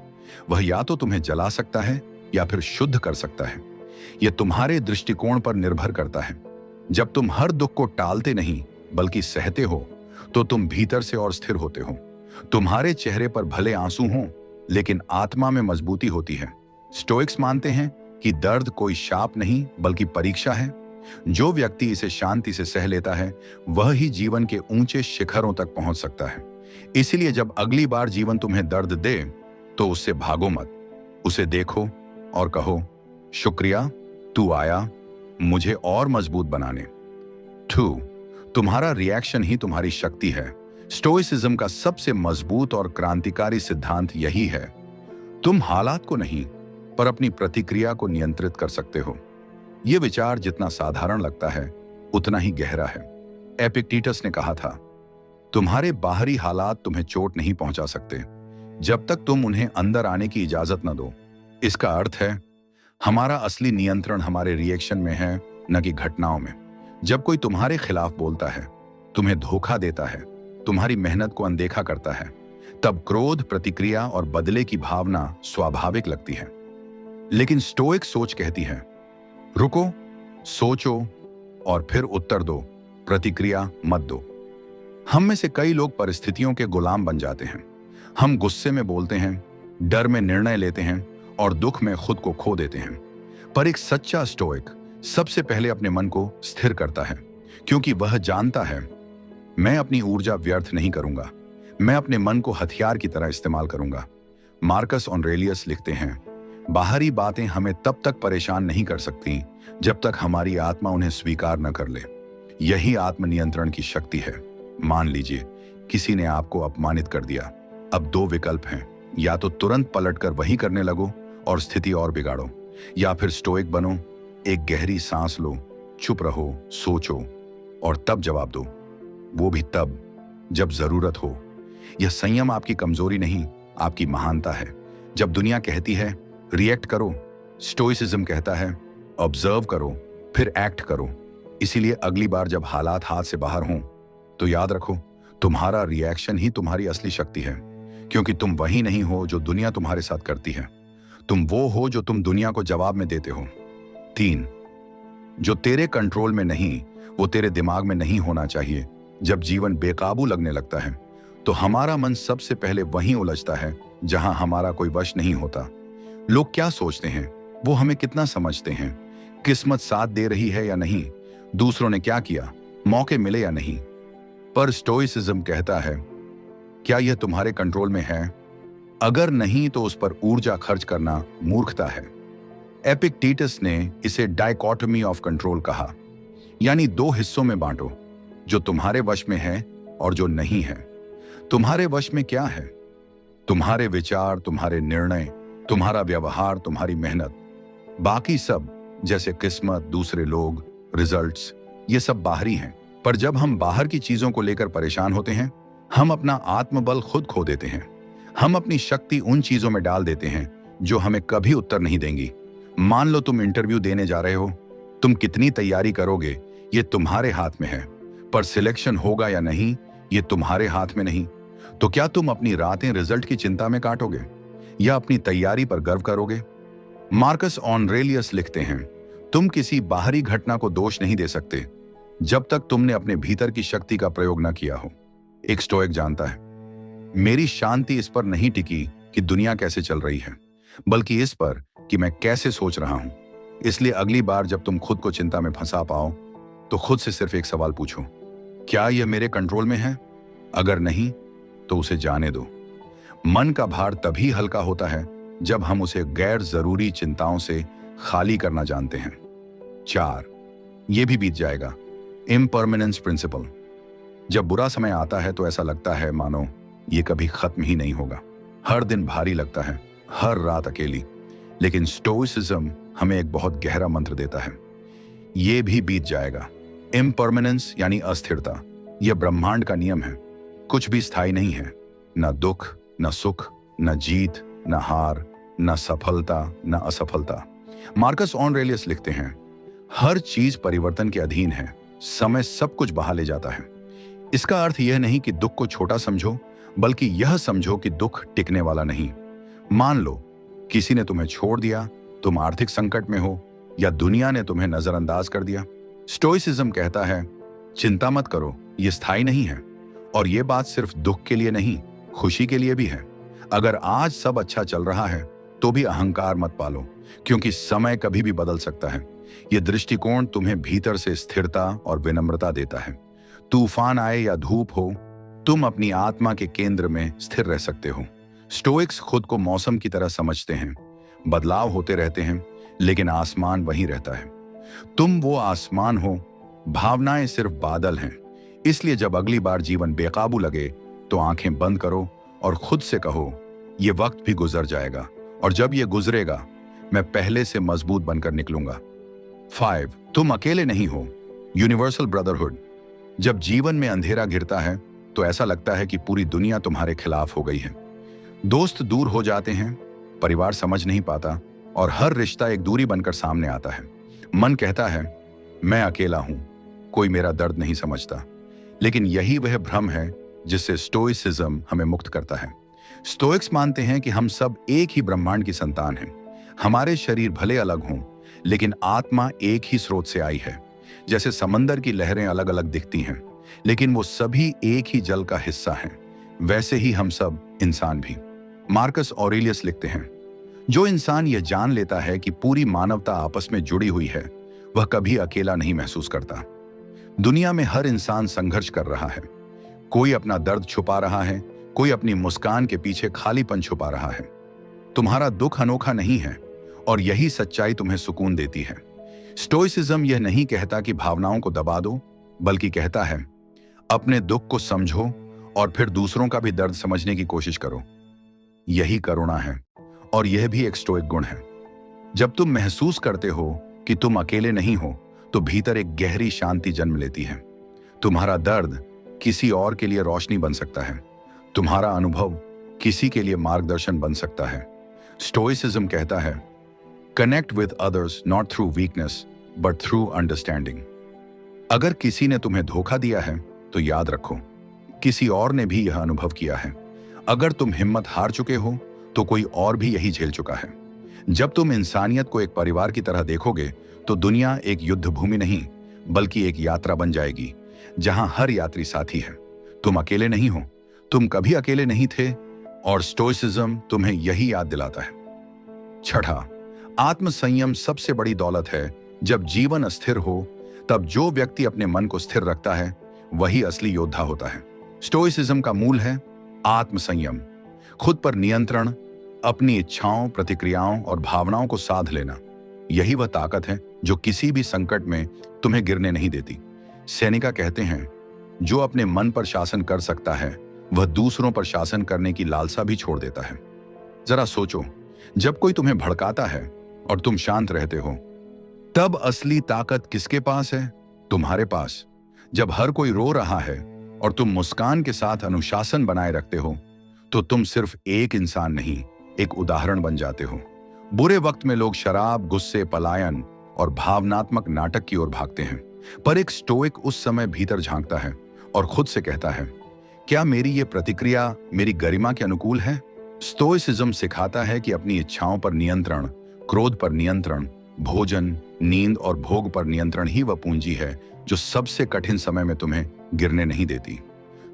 वह या तो तुम्हें जला सकता है या फिर शुद्ध कर सकता है। यह तुम्हारे दृष्टिकोण पर निर्भर करता है। जब तुम हर दुख को टालते नहीं, बल्कि सहते हो, तो तुम भीतर से और स्थिर होते हो। तुम्हारे चेहरे पर भले आंसू हों, लेकिन आत्मा में मजबूती होती है। स्टोइक्स मानते हैं कि दर्द कोई शाप नहीं, बल्कि परीक्षा है। जो व्यक्ति इसे शांति से सह लेता है, वह ही जीवन के ऊंचे शिखरों तक पहुंच सकता है। इसलिए जब अगली बार जीवन तुम्हें दर्द दे, तो उससे भागो मत, उसे देखो और कहो, शुक्रिया, तू आया मुझे और मजबूत बनाने। 2. तुम्हारा रिएक्शन ही तुम्हारी शक्ति है। स्टोइसिज्म का सबसे मजबूत और क्रांतिकारी सिद्धांत यही है, तुम हालात को नहीं, पर अपनी प्रतिक्रिया को नियंत्रित कर सकते हो। यह विचार जितना साधारण लगता है, उतना ही गहरा है। एपिक्टेटस ने कहा था, तुम्हारे बाहरी हालात तुम्हें चोट नहीं पहुंचा सकते जब तक तुम उन्हें अंदर आने की इजाजत न दो। इसका अर्थ है, हमारा असली नियंत्रण हमारे रिएक्शन में है, न कि घटनाओं में। जब कोई तुम्हारे खिलाफ बोलता है, तुम्हें धोखा देता है, तुम्हारी मेहनत को अनदेखा करता है, तब क्रोध, प्रतिक्रिया और बदले की भावना स्वाभाविक लगती है। लेकिन स्टोइक सोच कहती है, रुको, सोचो और फिर उत्तर दो, प्रतिक्रिया मत दो। हम में से कई लोग परिस्थितियों के गुलाम बन जाते हैं। हम गुस्से में बोलते हैं, डर में निर्णय लेते हैं और दुख में खुद को खो देते हैं। पर एक सच्चा स्टोइक सबसे पहले अपने मन को स्थिर करता है, क्योंकि वह जानता है, मैं अपनी ऊर्जा व्यर्थ नहीं करूंगा, मैं अपने मन को हथियार की तरह इस्तेमाल करूंगा। मार्कस ऑरेलियस लिखते हैं, बाहरी बातें हमें तब तक परेशान नहीं कर सकती जब तक हमारी आत्मा उन्हें स्वीकार न कर ले। यही आत्मनियंत्रण की शक्ति है। मान लीजिए किसी ने आपको अपमानित कर दिया। अब 2 विकल्प हैं, या तो तुरंत पलटकर वही करने लगो और स्थिति और बिगाड़ो, या फिर स्टोइक बनो, एक गहरी सांस लो, चुप रहो, सोचो और तब जवाब दो, वो भी तब जब जरूरत हो। यह संयम आपकी कमजोरी नहीं, आपकी महानता है। जब दुनिया कहती है रिएक्ट करो, स्टोइसिज्म कहता है ऑब्जर्व करो, फिर एक्ट करो। इसीलिए अगली बार जब हालात हाथ से बाहर हों, तो याद रखो, तुम्हारा रिएक्शन ही तुम्हारी असली शक्ति है, क्योंकि तुम वही नहीं हो जो दुनिया तुम्हारे साथ करती है, तुम वो हो जो तुम दुनिया को जवाब में देते हो। 3. जो तेरे कंट्रोल में नहीं, वो तेरे दिमाग में नहीं होना चाहिए। जब जीवन बेकाबू लगने लगता है, तो हमारा मन सबसे पहले वहीं उलझता है जहां हमारा कोई वश नहीं होता। लोग क्या सोचते हैं, वो हमें कितना समझते हैं, किस्मत साथ दे रही है या नहीं, दूसरों ने क्या किया, मौके मिले या नहीं। पर स्टोइसिज्म कहता है, क्या यह तुम्हारे कंट्रोल में है? अगर नहीं, तो उस पर ऊर्जा खर्च करना मूर्खता है। एपिक्टेटस ने इसे डायकोटमी ऑफ कंट्रोल कहा, यानी 2 हिस्सों में बांटो, जो तुम्हारे वश में है और जो नहीं है। तुम्हारे वश में क्या है? तुम्हारे विचार, तुम्हारे निर्णय, तुम्हारा व्यवहार, तुम्हारी मेहनत। बाकी सब, जैसे किस्मत, दूसरे लोग, रिजल्ट्स, ये सब बाहरी हैं। पर जब हम बाहर की चीजों को लेकर परेशान होते हैं, हम अपना आत्मबल खुद खो देते हैं। हम अपनी शक्ति उन चीजों में डाल देते हैं जो हमें कभी उत्तर नहीं देंगी। मान लो तुम इंटरव्यू देने जा रहे हो, तुम कितनी तैयारी करोगे ये तुम्हारे हाथ में है, पर सिलेक्शन होगा या नहीं ये तुम्हारे हाथ में नहीं। तो क्या तुम अपनी रातें रिजल्ट की चिंता में काटोगे या अपनी तैयारी पर गर्व करोगे? मार्कस ऑरेलियस लिखते हैं, तुम किसी बाहरी घटना को दोष नहीं दे सकते जब तक तुमने अपने भीतर की शक्ति का प्रयोग न किया हो। एक स्टोइक जानता है, मेरी शांति इस पर नहीं टिकी कि दुनिया कैसे चल रही है, बल्कि इस पर कि मैं कैसे सोच रहा हूं। इसलिए अगली बार जब तुम खुद को चिंता में फंसा पाओ तो खुद से सिर्फ एक सवाल पूछो, क्या यह मेरे कंट्रोल में है? अगर नहीं तो उसे जाने दो। मन का भार तभी हल्का होता है जब हम उसे गैर जरूरी चिंताओं से खाली करना जानते हैं। 4, यह भी बीत जाएगा। Impermanence principle. जब बुरा समय आता है तो ऐसा लगता है मानो ये कभी खत्म ही नहीं होगा। हर दिन भारी लगता है, हर रात अकेली। लेकिन स्टोइसिज्म हमें एक बहुत गहरा मंत्र देता है, ये भी बीत जाएगा। इम्परमानेंस यानी अस्थिरता, यह ब्रह्मांड का नियम है। कुछ भी स्थायी नहीं है, न दुख, न सुख, न जीत, न हार, न सफलता, न असफलता। मार्कस ऑरेलियस लिखते हैं, हर चीज परिवर्तन के अधीन है, समय सब कुछ बहा ले जाता है। इसका अर्थ यह नहीं कि दुख को छोटा समझो, बल्कि यह समझो कि दुख टिकने वाला नहीं। मान लो किसी ने तुम्हें छोड़ दिया, तुम आर्थिक संकट में हो, या दुनिया ने तुम्हें नजरअंदाज कर दिया। स्टोइसिज्म कहता है, चिंता मत करो, यह स्थायी नहीं है। और यह बात सिर्फ दुख के लिए नहीं, खुशी के लिए भी है। अगर आज सब अच्छा चल रहा है तो भी अहंकार मत पालो, क्योंकि समय कभी भी बदल सकता है। यह दृष्टिकोण तुम्हें भीतर से स्थिरता और विनम्रता देता है। तूफान आए या धूप हो, तुम अपनी आत्मा के केंद्र में स्थिर रह सकते हो। स्टोइक्स खुद को मौसम की तरह समझते हैं, बदलाव होते रहते हैं लेकिन आसमान वहीं रहता है। तुम वो आसमान हो, भावनाएं सिर्फ बादल हैं। इसलिए जब अगली बार जीवन बेकाबू लगे तो आंखें बंद करो और खुद से कहो, ये वक्त भी गुजर जाएगा, और जब ये गुजरेगा मैं पहले से मजबूत बनकर निकलूंगा। 5, तुम अकेले नहीं हो। Universal brotherhood. जब जीवन में अंधेरा घिरता है तो ऐसा लगता है कि पूरी दुनिया तुम्हारे खिलाफ हो गई है। दोस्त दूर हो जाते हैं, परिवार समझ नहीं पाता, और हर रिश्ता एक दूरी बनकर सामने आता है। मन कहता है, मैं अकेला हूं, कोई मेरा दर्द नहीं समझता। लेकिन यही वह भ्रम है जिससे स्टोइसिज्म हमें मुक्त करता है। स्टोइक्स मानते हैं कि हम सब एक ही ब्रह्मांड की संतान हैं। हमारे शरीर भले अलग हों, लेकिन आत्मा एक ही स्रोत से आई है। जैसे समंदर की लहरें अलग अलग दिखती हैं, लेकिन वो सभी एक ही जल का हिस्सा हैं, वैसे ही हम सब इंसान भी। मार्कस ऑरेलियस लिखते हैं, जो इंसान यह जान लेता है कि पूरी मानवता आपस में जुड़ी हुई है, वह कभी अकेला नहीं महसूस करता। दुनिया में हर इंसान संघर्ष कर रहा है। कोई अपना दर्द छुपा रहा है, कोई अपनी मुस्कान के पीछे खालीपन छुपा रहा है। तुम्हारा दुख अनोखा नहीं है, और यही सच्चाई तुम्हें सुकून देती है। स्टोइसिज्म यह नहीं कहता कि भावनाओं को दबा दो, बल्कि कहता है, अपने दुख को समझो और फिर दूसरों का भी दर्द समझने की कोशिश करो। यही करुणा है, और यह भी एक स्टोइक गुण है। जब तुम महसूस करते हो कि तुम अकेले नहीं हो, तो भीतर एक गहरी शांति जन्म लेती है। तुम्हारा दर्द किसी और के लिए रोशनी बन सकता है, तुम्हारा अनुभव किसी के लिए मार्गदर्शन बन सकता है। स्टोइसिज्म कहता है, connect with others not through weakness but through understanding. अगर किसी ने तुम्हें धोखा दिया है तो याद रखो, किसी और ने भी यह अनुभव किया है। अगर तुम हिम्मत हार चुके हो तो कोई और भी यही झेल चुका है। जब तुम इंसानियत को एक परिवार की तरह देखोगे तो दुनिया एक युद्ध भूमि नहीं, बल्कि एक यात्रा बन जाएगी, जहां हर यात्री साथी है। तुम अकेले नहीं हो, तुम कभी अकेले नहीं थे, और स्टोइसिज्म तुम्हें यही याद दिलाता है। 6, आत्मसंयम सबसे बड़ी दौलत है। जब जीवन अस्थिर हो, तब जो व्यक्ति अपने मन को स्थिर रखता है वही असली योद्धा होता है। स्टोइसिज्म का मूल है आत्मसंयम, खुद पर नियंत्रण, अपनी इच्छाओं, प्रतिक्रियाओं और भावनाओं को साध लेना। यही वह ताकत है जो किसी भी संकट में तुम्हें गिरने नहीं देती। सेनेका कहते हैं, जो अपने मन पर शासन कर सकता है वह दूसरों पर शासन करने की लालसा भी छोड़ देता है। जरा सोचो, जब कोई तुम्हें भड़काता है और तुम शांत रहते हो, तब असली ताकत किसके पास है? तुम्हारे पास। जब हर कोई रो रहा है और तुम मुस्कान के साथ अनुशासन बनाए रखते हो, तो तुम सिर्फ एक इंसान नहीं, एक उदाहरण बन जाते हो। बुरे वक्त में लोग शराब, गुस्से, पलायन और भावनात्मक नाटक की ओर भागते हैं, पर एक स्टोइक उस समय भीतर झांकता है और खुद से कहता है, क्या मेरी ये प्रतिक्रिया मेरी गरिमा के अनुकूल है? स्टोइसिज्म सिखाता है कि अपनी इच्छाओं पर नियंत्रण, क्रोध पर नियंत्रण भोजन, नींद और भोग पर नियंत्रण ही वह पूंजी है जो सबसे कठिन समय में तुम्हें गिरने नहीं देती।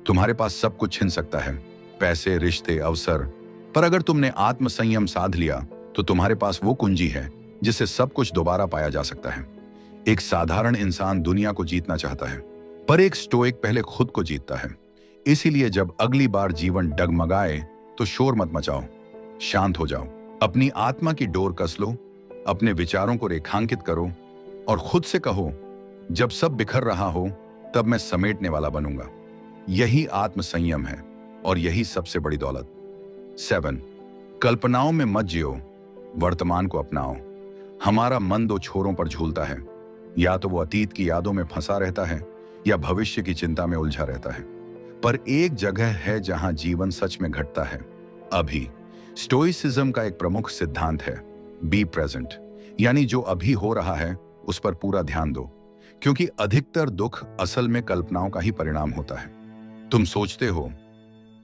तुम्हारे पास सब कुछ छिन सकता है, पैसे, रिश्ते, अवसर, पर अगर तुमने आत्म संयम साध लिया तो तुम्हारे पास वो कुंजी है जिससे सब कुछ दोबारा पाया जा सकता है। एक साधारण इंसान दुनिया को जीतना चाहता है, पर एक स्टोइक पहले खुद को जीतता है। इसीलिए जब अगली बार जीवन डगमगाए तो शोर मत मचाओ, शांत हो जाओ, अपनी आत्मा की डोर कस लो, अपने विचारों को रेखांकित करो और खुद से कहो, जब सब बिखर रहा हो तब मैं समेटने वाला बनूंगा। यही आत्म संयम है और यही सबसे बड़ी दौलत। 7. कल्पनाओं में मत जियो, वर्तमान को अपनाओ। हमारा मन दो छोरों पर झूलता है, या तो वो अतीत की यादों में फंसा रहता है या भविष्य की चिंता में उलझा रहता है। पर एक जगह है जहां जीवन सच में घटता है, अभी। स्टोइसिज्म का एक प्रमुख सिद्धांत है, बी प्रेजेंट, यानी जो अभी हो रहा है उस पर पूरा ध्यान दो, क्योंकि अधिकतर दुख असल में कल्पनाओं का ही परिणाम होता है। तुम सोचते हो,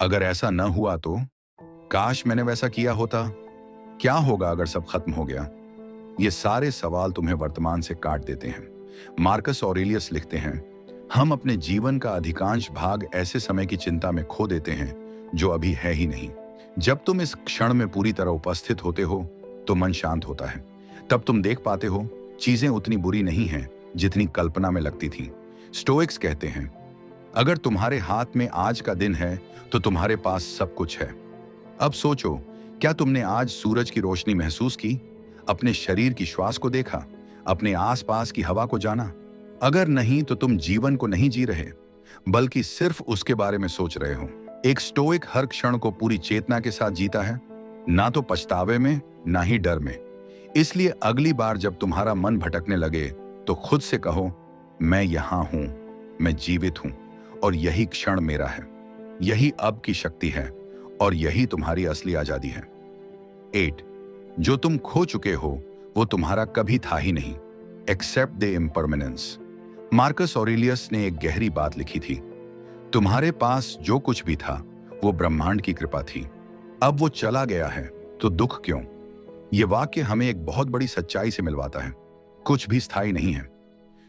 अगर ऐसा न हुआ तो, काश मैंने वैसा किया होता, क्या होगा अगर सब खत्म हो गया। ये सारे सवाल तुम्हें वर्तमान से काट देते हैं। मार्कस ऑरेलियस लिखते हैं, हम अपने जीवन का अधिकांश भाग ऐसे समय की चिंता में खो देते हैं जो अभी है ही नहीं। जब तुम इस क्षण में पूरी तरह उपस्थित होते हो तो मन शांत होता है। तब तुम देख पाते हो चीजें उतनी बुरी नहीं हैं जितनी कल्पना में लगती थी। स्टोइक्स कहते हैं, अगर तुम्हारे हाथ में आज का दिन है तो तुम्हारे पास सब कुछ है। अब सोचो, क्या तुमने आज सूरज की रोशनी महसूस की, अपने शरीर की श्वास को देखा, अपने आसपास की हवा को जाना? अगर नहीं तो तुम जीवन को नहीं जी रहे, बल्कि सिर्फ उसके बारे में सोच रहे हो। एक स्टोइक हर क्षण को पूरी चेतना के साथ जीता है, ना तो पछतावे में ना ही डर में। इसलिए अगली बार जब तुम्हारा मन भटकने लगे तो खुद से कहो, मैं यहां हूं, मैं जीवित हूं और यही क्षण मेरा है। यही अब की शक्ति है और यही तुम्हारी असली आजादी है। 8. जो तुम खो चुके हो वो तुम्हारा कभी था ही नहीं, except the impermanence. Marcus Aurelius ने एक गहरी बात लिखी थी, तुम्हारे पास जो कुछ भी था वो ब्रह्मांड की कृपा थी, अब वो चला गया है तो दुख क्यों। ये वाक्य हमें एक बहुत बड़ी सच्चाई से मिलवाता है, कुछ भी स्थायी नहीं है।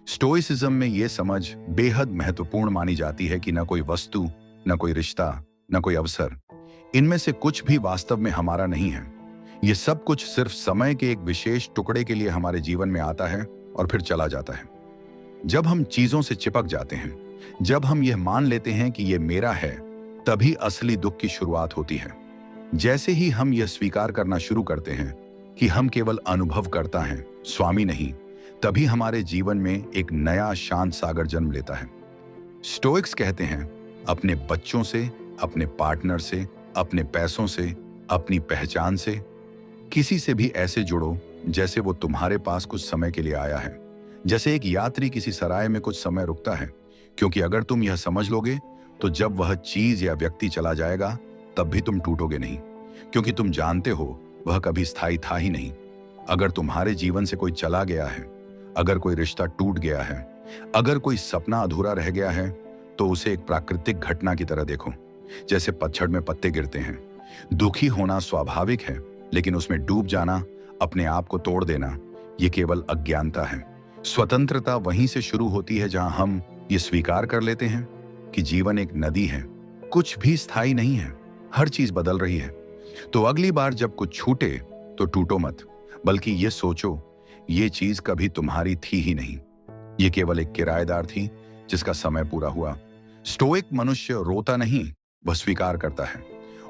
स्टोइसिज्म में यह समझ बेहद महत्वपूर्ण मानी जाती है कि न कोई वस्तु, न कोई रिश्ता, न कोई अवसर, इनमें से कुछ भी वास्तव में हमारा नहीं है। ये सब कुछ सिर्फ समय के एक विशेष टुकड़े के लिए हमारे जीवन में आता है और फिर चला जाता है। जब हम चीजों से चिपक जाते हैं, जब हम यह मान लेते हैं कि यह मेरा है, तभी असली दुख की शुरुआत होती है। जैसे ही हम यह स्वीकार करना शुरू करते हैं कि हम केवल अनुभव करता हैं, स्वामी नहीं, तभी हमारे जीवन में एक नया शांत सागर जन्म लेता है। स्टोइक्स कहते हैं, अपने बच्चों से, अपने पार्टनर से, अपने पैसों से, अपनी पहचान से, किसी से भी ऐसे जुड़ो जैसे वो तुम्हारे पास कुछ समय के लिए आया है, जैसे एक यात्री किसी सराय में कुछ समय रुकता है। क्योंकि अगर तुम यह समझ लोगे तो जब वह चीज या व्यक्ति चला जाएगा तब भी तुम टूटोगे नहीं, क्योंकि तुम जानते हो वह कभी स्थायी था ही नहीं। अगर तुम्हारे जीवन से कोई चला गया है, अगर कोई रिश्ता टूट गया है, अगर कोई सपना अधूरा रह गया है, तो उसे एक प्राकृतिक घटना की तरह देखो, जैसे पतझड़ में पत्ते गिरते हैं। दुखी होना स्वाभाविक है, लेकिन उसमें डूब जाना, अपने आप को तोड़ देना, ये केवल अज्ञानता है। स्वतंत्रता वहीं से शुरू होती है जहां हम ये स्वीकार कर लेते हैं कि जीवन एक नदी है, कुछ भी स्थायी नहीं है, हर चीज बदल रही है। तो अगली बार जब कुछ छूटे तो टूटो मत, बल्कि ये सोचो, ये चीज कभी तुम्हारी थी ही नहीं, ये केवल एक किराएदार थी जिसका समय पूरा हुआ। स्टोइक मनुष्य रोता नहीं, वह स्वीकार करता है,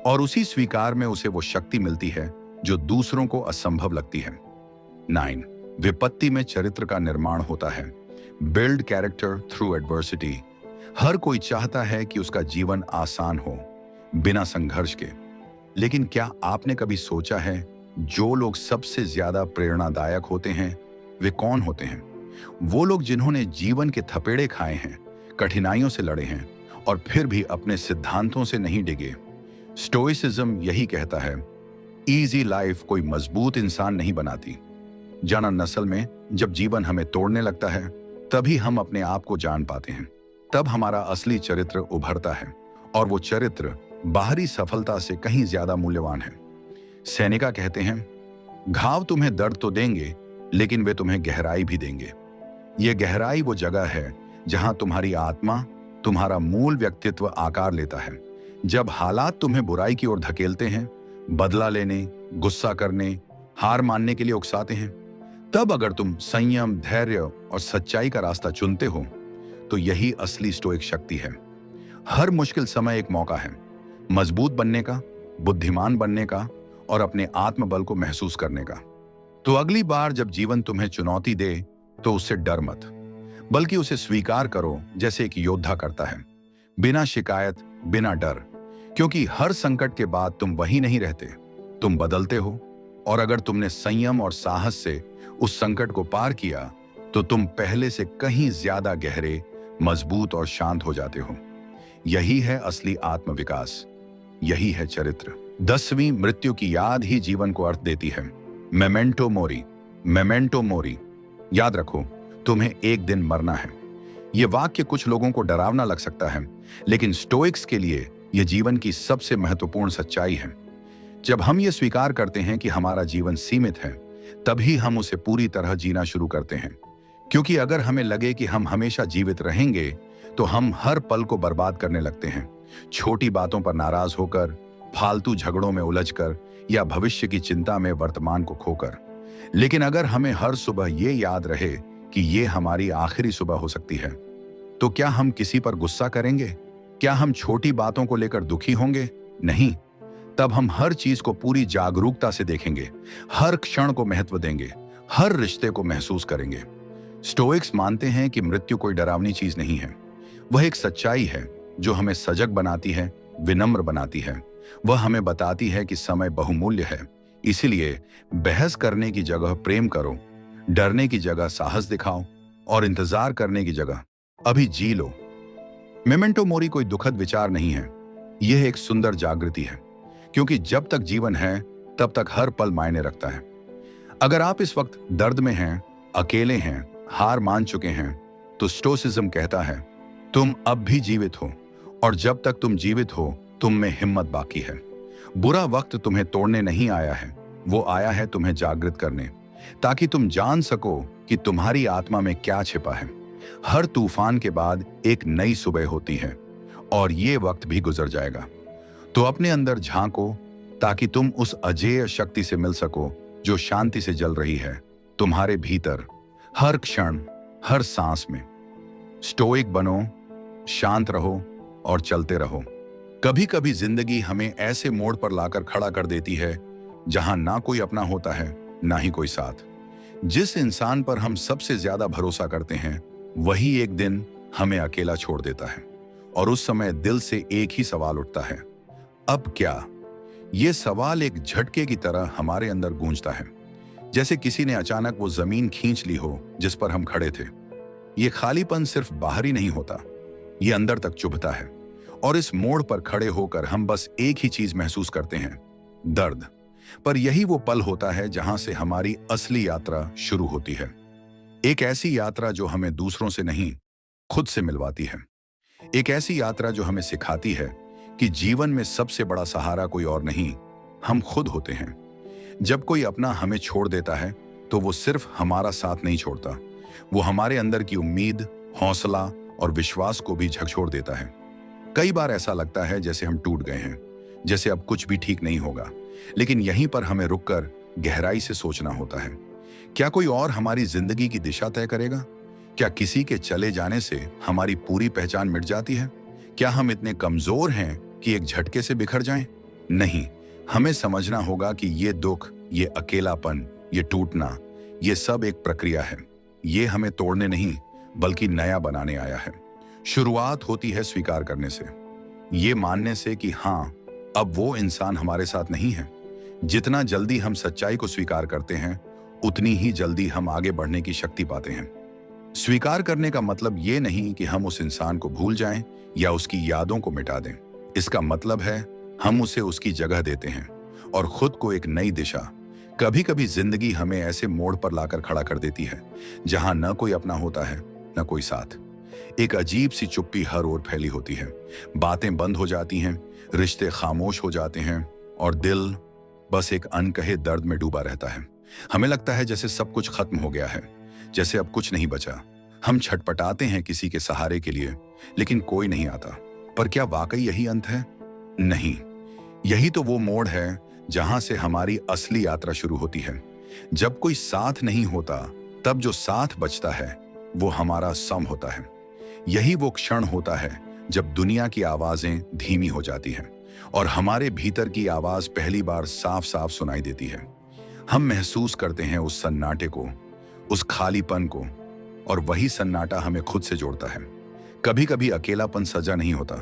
और उसी स्वीकार में उसे वो शक्ति मिलती है जो दूसरों को असंभव लगती है। 9. विपत्ति में चरित्र का निर्माण होता है, बिल्ड कैरेक्टर थ्रू एडवर्सिटी। हर कोई चाहता है कि उसका जीवन आसान हो, बिना संघर्ष के। लेकिन क्या आपने कभी सोचा है, जो लोग सबसे ज्यादा प्रेरणादायक होते हैं वे कौन होते हैं? वो लोग जिन्होंने जीवन के थपेड़े खाए हैं, कठिनाइयों से लड़े हैं और फिर भी अपने सिद्धांतों से नहीं डिगे। स्टोइसिज्म यही कहता है, इजी लाइफ कोई मजबूत इंसान नहीं बनाती। जाना नस्ल में जब जीवन हमें तोड़ने लगता है, तभी हम अपने आप को जान पाते हैं। तब हमारा असली चरित्र उभरता है, और वो चरित्र बाहरी सफलता से कहीं ज्यादा मूल्यवान है। सेनेका कहते हैं, घाव तुम्हें दर्द तो देंगे, लेकिन वे तुम्हें गहराई भी देंगे। यह गहराई वो जगह है जहां तुम्हारी आत्मा, तुम्हारा मूल व्यक्तित्व आकार लेता है। जब हालात तुम्हें बुराई की ओर धकेलते हैं, बदला लेने, गुस्सा करने, हार मानने के लिए उकसाते हैं, तब अगर तुम संयम, धैर्य और सच्चाई का रास्ता चुनते हो, तो यही असली स्टोइक शक्ति है। हर मुश्किल समय एक मौका है मजबूत बनने का, बुद्धिमान बनने का और अपने आत्मबल को महसूस करने का। तो अगली बार जब जीवन तुम्हें चुनौती दे, तो उससे डर मत, बल्कि उसे स्वीकार करो जैसे एक योद्धा करता है, बिना शिकायत, बिना डर। क्योंकि हर संकट के बाद तुम वही नहीं रहते, तुम बदलते हो। और अगर तुमने संयम और साहस से उस संकट को पार किया, तो तुम पहले से कहीं ज्यादा गहरे, मजबूत और शांत हो जाते हो। यही है असली आत्मविकास, यही है चरित्र। 10वीं, मृत्यु की याद ही जीवन को अर्थ देती है। Memento mori, memento mori. याद रखो, तुम्हें एक दिन मरना है। यह वाक्य कुछ लोगों को डरावना लग सकता है, लेकिन स्टोइक्स के लिए यह जीवन की सबसे महत्वपूर्ण सच्चाई है। जब हम ये स्वीकार करते हैं कि हमारा जीवन सीमित है, तभी हम उसे पूरी तरह जीना शुरू करते हैं। क्योंकि अगर हमें लगे कि हम हमेशा जीवित रहेंगे, तो हम हर पल को बर्बाद करने लगते हैं, छोटी बातों पर नाराज होकर, फालतू झगड़ों में उलझकर या भविष्य की चिंता में वर्तमान को खोकर। लेकिन अगर हमें हर सुबह ये याद रहे कि ये हमारी आखिरी सुबह हो सकती है, तो क्या हम किसी पर गुस्सा करेंगे? क्या हम छोटी बातों को लेकर दुखी होंगे? नहीं। तब हम हर चीज को पूरी जागरूकता से देखेंगे, हर क्षण को महत्व देंगे, हर रिश्ते को महसूस करेंगे। स्टोइक्स मानते हैं कि मृत्यु कोई डरावनी चीज नहीं है। वह एक सच्चाई है जो हमें सजग बनाती है, विनम्र बनाती है। वह हमें बताती है कि समय बहुमूल्य है। इसीलिए बहस करने की जगह प्रेम करो, डरने की जगह साहस दिखाओ और इंतजार करने की जगह अभी जी लो। मेमेंटो मोरी कोई दुखद विचार नहीं है, यह एक सुंदर जागृति है। क्योंकि जब तक जीवन है, तब तक हर पल मायने रखता है। अगर आप इस वक्त दर्द में हैं, अकेले हैं, हार मान चुके हैं, तो स्टोइसिज्म कहता है तुम अब भी जीवित हो, और जब तक तुम जीवित हो, तुम में हिम्मत बाकी है। बुरा वक्त तुम्हें तोड़ने नहीं आया है, वो आया है तुम्हें जागृत करने, ताकि तुम जान सको कि तुम्हारी आत्मा में क्या छिपा है। हर तूफान के बाद एक नई सुबह होती है, और ये वक्त भी गुजर जाएगा। तो अपने अंदर झांको, ताकि तुम उस अजेय शक्ति से मिल सको जो शांति से जल रही है तुम्हारे भीतर, हर क्षण, हर सांस में। स्टोइक बनो, शांत रहो और चलते रहो। कभी कभी जिंदगी हमें ऐसे मोड़ पर लाकर खड़ा कर देती है जहां ना कोई अपना होता है, ना ही कोई साथ। जिस इंसान पर हम सबसे ज्यादा भरोसा करते हैं, वही एक दिन हमें अकेला छोड़ देता है। और उस समय दिल से एक ही सवाल उठता है, अब क्या? ये सवाल एक झटके की तरह हमारे अंदर गूंजता है, जैसे किसी ने अचानक वो जमीन खींच ली हो जिस पर हम खड़े थे। ये खालीपन सिर्फ बाहरी नहीं होता, ये अंदर तक चुभता है। और इस मोड़ पर खड़े होकर हम बस एक ही चीज महसूस करते हैं, दर्द। पर यही वो पल होता है जहां से हमारी असली यात्रा शुरू होती है। एक ऐसी यात्रा जो हमें दूसरों से नहीं, खुद से मिलवाती है। एक ऐसी यात्रा जो हमें सिखाती है कि जीवन में सबसे बड़ा सहारा कोई और नहीं, हम खुद होते हैं। जब कोई अपना हमें छोड़ देता है, तो वो सिर्फ हमारा साथ नहीं छोड़ता, वो हमारे अंदर की उम्मीद, हौसला और विश्वास को भी झकझोर देता है। कई बार ऐसा लगता है जैसे हम टूट गए हैं, जैसे अब कुछ भी ठीक नहीं होगा। लेकिन यहीं पर हमें रुककर गहराई से सोचना होता है, क्या कोई और हमारी जिंदगी की दिशा तय करेगा? क्या किसी के चले जाने से हमारी पूरी पहचान मिट जाती है? क्या हम इतने कमजोर हैं कि एक झटके से बिखर जाएं? नहीं, हमें समझना होगा कि ये दुख, ये अकेलापन, ये टूटना, ये सब एक प्रक्रिया है। ये हमें तोड़ने नहीं, बल्कि नया बनाने आया है। शुरुआत होती है स्वीकार करने से, ये मानने से कि हाँ, अब वो इंसान हमारे साथ नहीं है। जितना जल्दी हम सच्चाई को स्वीकार करते हैं, उतनी ही जल्दी हम आगे बढ़ने की शक्ति पाते हैं। स्वीकार करने का मतलब ये नहीं कि हम उस इंसान को भूल जाएं या उसकी यादों को मिटा दें। इसका मतलब है हम उसे उसकी जगह देते हैं और खुद को एक नई दिशा। कभी कभी जिंदगी हमें ऐसे मोड़ पर लाकर खड़ा कर देती है जहां न कोई अपना होता है, न कोई साथ। एक अजीब सी चुप्पी हर ओर फैली होती है, बातें बंद हो जाती हैं, रिश्ते खामोश हो जाते हैं और दिल बस एक अनकहे दर्द में डूबा रहता है। हमें लगता है जैसे सब कुछ खत्म हो गया है, जैसे अब कुछ नहीं बचा। हम छटपटाते हैं किसी के सहारे के लिए, लेकिन कोई नहीं आता। पर क्या वाकई यही अंत है? नहीं, यही तो वो मोड़ है जहां से हमारी असली यात्रा शुरू होती है। जब कोई साथ नहीं होता, तब जो साथ बचता है वो हमारा सम होता है। यही वो क्षण होता है जब दुनिया की आवाजें धीमी हो जाती हैं और हमारे भीतर की आवाज पहली बार साफ साफ सुनाई देती है। हम महसूस करते हैं उस सन्नाटे को, उस खालीपन को, और वही सन्नाटा हमें खुद से जोड़ता है। कभी कभी अकेलापन सजा नहीं होता,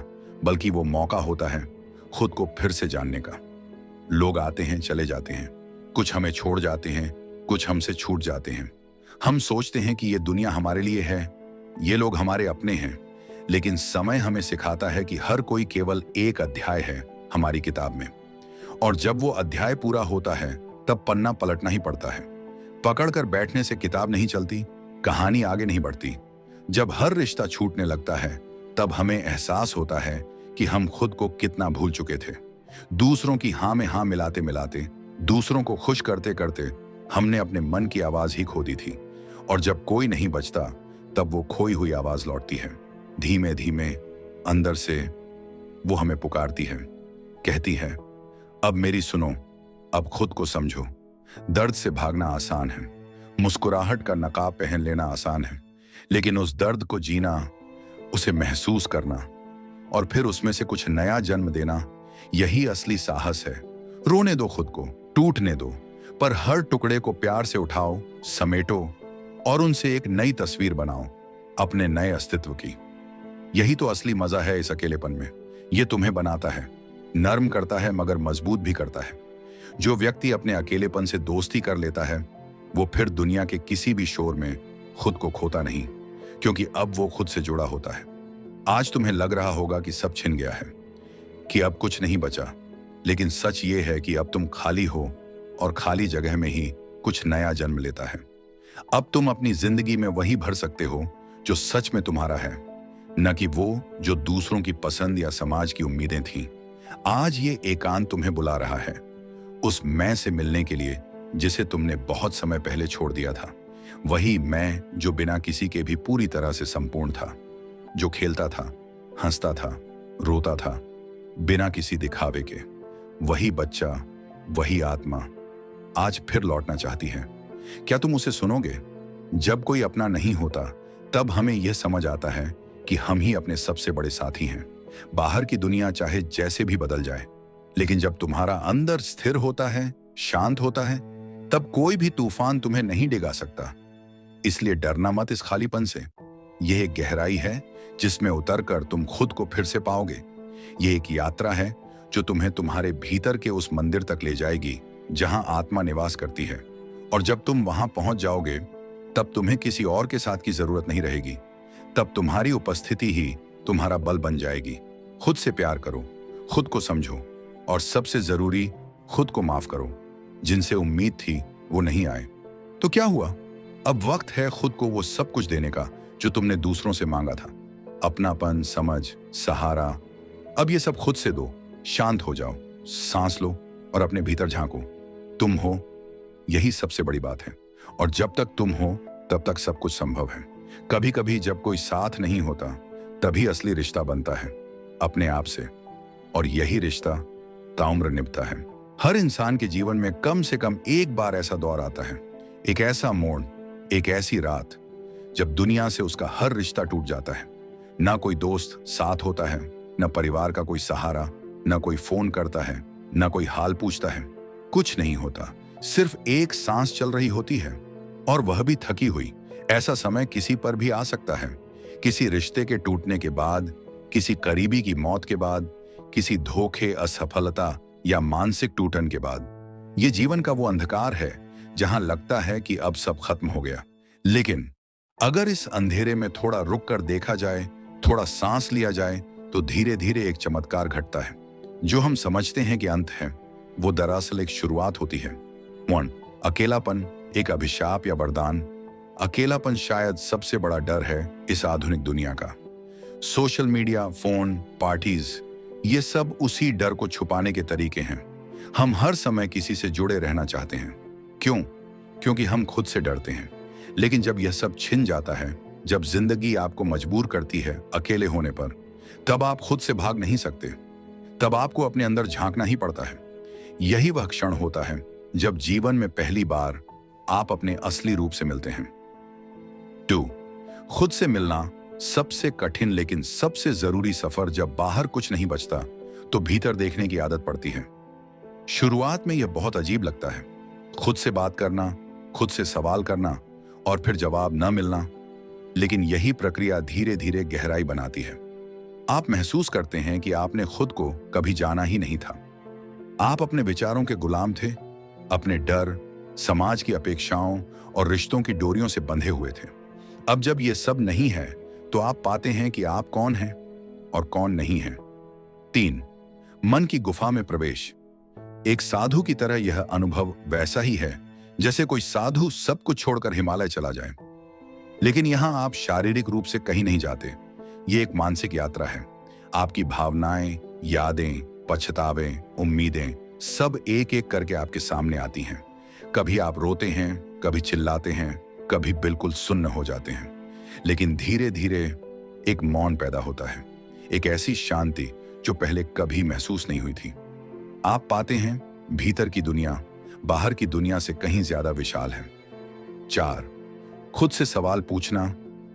बल्कि वो मौका होता है खुद को फिर से जानने का। लोग आते हैं, चले जाते हैं, कुछ हमें छोड़ जाते हैं, कुछ हमसे छूट जाते हैं। हम सोचते हैं कि ये दुनिया हमारे लिए है, ये लोग हमारे अपने हैं, लेकिन समय हमें सिखाता है कि हर कोई केवल एक अध्याय है हमारी किताब में। और जब वो अध्याय पूरा होता है, तब पन्ना पलटना ही पड़ता है। पकड़कर बैठने से किताब नहीं चलती, कहानी आगे नहीं बढ़ती। जब हर रिश्ता छूटने लगता है, तब हमें एहसास होता है कि हम खुद को कितना भूल चुके थे। दूसरों की हाँ में हाँ मिलाते मिलाते, दूसरों को खुश करते करते हमने अपने मन की आवाज ही खो दी थी। और जब कोई नहीं बचता, तब वो खोई हुई आवाज लौटती है। धीमे धीमे अंदर से वो हमें पुकारती है, कहती है, अब मेरी सुनो, अब खुद को समझो। दर्द से भागना आसान है, मुस्कुराहट का नकाब पहन लेना आसान है, लेकिन उस दर्द को जीना, उसे महसूस करना और फिर उसमें से कुछ नया जन्म देना, यही असली साहस है। रोने दो खुद को, टूटने दो, पर हर टुकड़े को प्यार से उठाओ, समेटो और उनसे एक नई तस्वीर बनाओ, अपने नए अस्तित्व की। यही तो असली मजा है इस अकेलेपन में। ये तुम्हें बनाता है, नर्म करता है, मगर मजबूत भी करता है। जो व्यक्ति अपने अकेलेपन से दोस्ती कर लेता है, वो फिर दुनिया के किसी भी शोर में खुद को खोता नहीं, क्योंकि अब वो खुद से जुड़ा होता है। आज तुम्हें लग रहा होगा कि सब छिन गया है, कि अब कुछ नहीं बचा, लेकिन सच ये है कि अब तुम खाली हो और खाली जगह में ही कुछ नया जन्म लेता है। अब तुम अपनी जिंदगी में वही भर सकते हो जो सच में तुम्हारा है, न कि वो जो दूसरों की पसंद या समाज की उम्मीदें थीं। आज ये एकांत तुम्हें बुला रहा है, उस मैं से मिलने के लिए जिसे तुमने बहुत समय पहले छोड़ दिया था। वही मैं जो बिना किसी के भी पूरी तरह से संपूर्ण था, जो खेलता था, हंसता था, रोता था, बिना किसी दिखावे के। वही बच्चा, वही आत्मा आज फिर लौटना चाहती है। क्या तुम उसे सुनोगे? जब कोई अपना नहीं होता, तब हमें यह समझ आता है कि हम ही अपने सबसे बड़े साथी हैं। बाहर की दुनिया चाहे जैसे भी बदल जाए, लेकिन जब तुम्हारा अंदर स्थिर होता है, शांत होता है, तब कोई भी तूफान तुम्हें नहीं डिगा सकता। इसलिए डरना मत इस खालीपन से। यह एक गहराई है जिसमें उतरकर तुम खुद को फिर से पाओगे। यह एक यात्रा है जो तुम्हें तुम्हारे भीतर के उस मंदिर तक ले जाएगी जहां आत्मा निवास करती है। और जब तुम वहां पहुंच जाओगे, तब तुम्हें किसी और के साथ की जरूरत नहीं रहेगी। तब तुम्हारी उपस्थिति ही तुम्हारा बल बन जाएगी। खुद से प्यार करो, खुद को समझो और सबसे जरूरी, खुद को माफ करो। जिनसे उम्मीद थी वो नहीं आए तो क्या हुआ? अब वक्त है खुद को वो सब कुछ देने का जो तुमने दूसरों से मांगा था। अपनापन, समझ, सहारा, अब ये सब खुद से दो। शांत हो जाओ, सांस लो और अपने भीतर झांको। तुम हो, यही सबसे बड़ी बात है। और जब तक तुम हो, तब तक सब कुछ संभव है। कभी कभी जब कोई साथ नहीं होता, तभी असली रिश्ता बनता है अपने आप से, और यही रिश्ता ताउम्र निभता है। हर इंसान के जीवन में कम से कम एक बार ऐसा दौर आता है, एक ऐसा मोड़, एक ऐसी रात जब दुनिया से उसका हर रिश्ता टूट जाता है। ना कोई दोस्त साथ होता है, न परिवार का कोई सहारा, न कोई फोन करता है, न कोई हाल पूछता है। कुछ नहीं होता, सिर्फ एक सांस चल रही होती है, और वह भी थकी हुई। ऐसा समय किसी पर भी आ सकता है, किसी रिश्ते के टूटने के बाद, किसी करीबी की मौत के बाद, किसी धोखे, असफलता या मानसिक टूटन के बाद। ये जीवन का वो अंधकार है जहां लगता है कि अब सब खत्म हो गया। लेकिन अगर इस अंधेरे में थोड़ा रुक कर देखा जाए, थोड़ा सांस लिया जाए, तो धीरे धीरे एक चमत्कार घटता है। जो हम समझते हैं कि अंत है, वो दरअसल एक शुरुआत होती है। अकेलापन एक अभिशाप या वरदान? अकेलापन शायद सबसे बड़ा डर है इस आधुनिक दुनिया का। सोशल मीडिया, फोन, पार्टीज, ये सब उसी डर को छुपाने के तरीके हैं। हम हर समय किसी से जुड़े रहना चाहते हैं। क्यों? क्योंकि हम खुद से डरते हैं। लेकिन जब यह सब छिन जाता है, जब जिंदगी आपको मजबूर करती है अकेले होने पर, तब आप खुद से भाग नहीं सकते। तब आपको अपने अंदर झांकना ही पड़ता है। यही वह क्षण होता है जब जीवन में पहली बार आप अपने असली रूप से मिलते हैं। 2. खुद से मिलना सबसे कठिन लेकिन सबसे जरूरी सफर। जब बाहर कुछ नहीं बचता तो भीतर देखने की आदत पड़ती है। शुरुआत में यह बहुत अजीब लगता है, खुद से बात करना, खुद से सवाल करना और फिर जवाब न मिलना। लेकिन यही प्रक्रिया धीरे धीरे गहराई बनाती है। आप महसूस करते हैं कि आपने खुद को कभी जाना ही नहीं था। आप अपने विचारों के गुलाम थे, अपने डर, समाज की अपेक्षाओं और रिश्तों की डोरियों से बंधे हुए थे। अब जब यह सब नहीं है तो आप पाते हैं कि आप कौन हैं और कौन नहीं हैं। 3. मन की गुफा में प्रवेश। एक साधु की तरह यह अनुभव वैसा ही है जैसे कोई साधु सब कुछ छोड़कर हिमालय चला जाए। लेकिन यहां आप शारीरिक रूप से कहीं नहीं जाते। ये एक मानसिक यात्रा है। आपकी भावनाएं, यादें, पछतावे, उम्मीदें सब एक एक करके आपके सामने आती हैं। कभी आप रोते हैं, कभी चिल्लाते हैं, कभी बिल्कुल सुन्न हो जाते हैं। लेकिन धीरे धीरे एक मौन पैदा होता है, एक ऐसी शांति जो पहले कभी महसूस नहीं हुई थी। आप पाते हैं भीतर की दुनिया बाहर की दुनिया से कहीं ज्यादा विशाल है। 4. खुद से सवाल पूछना,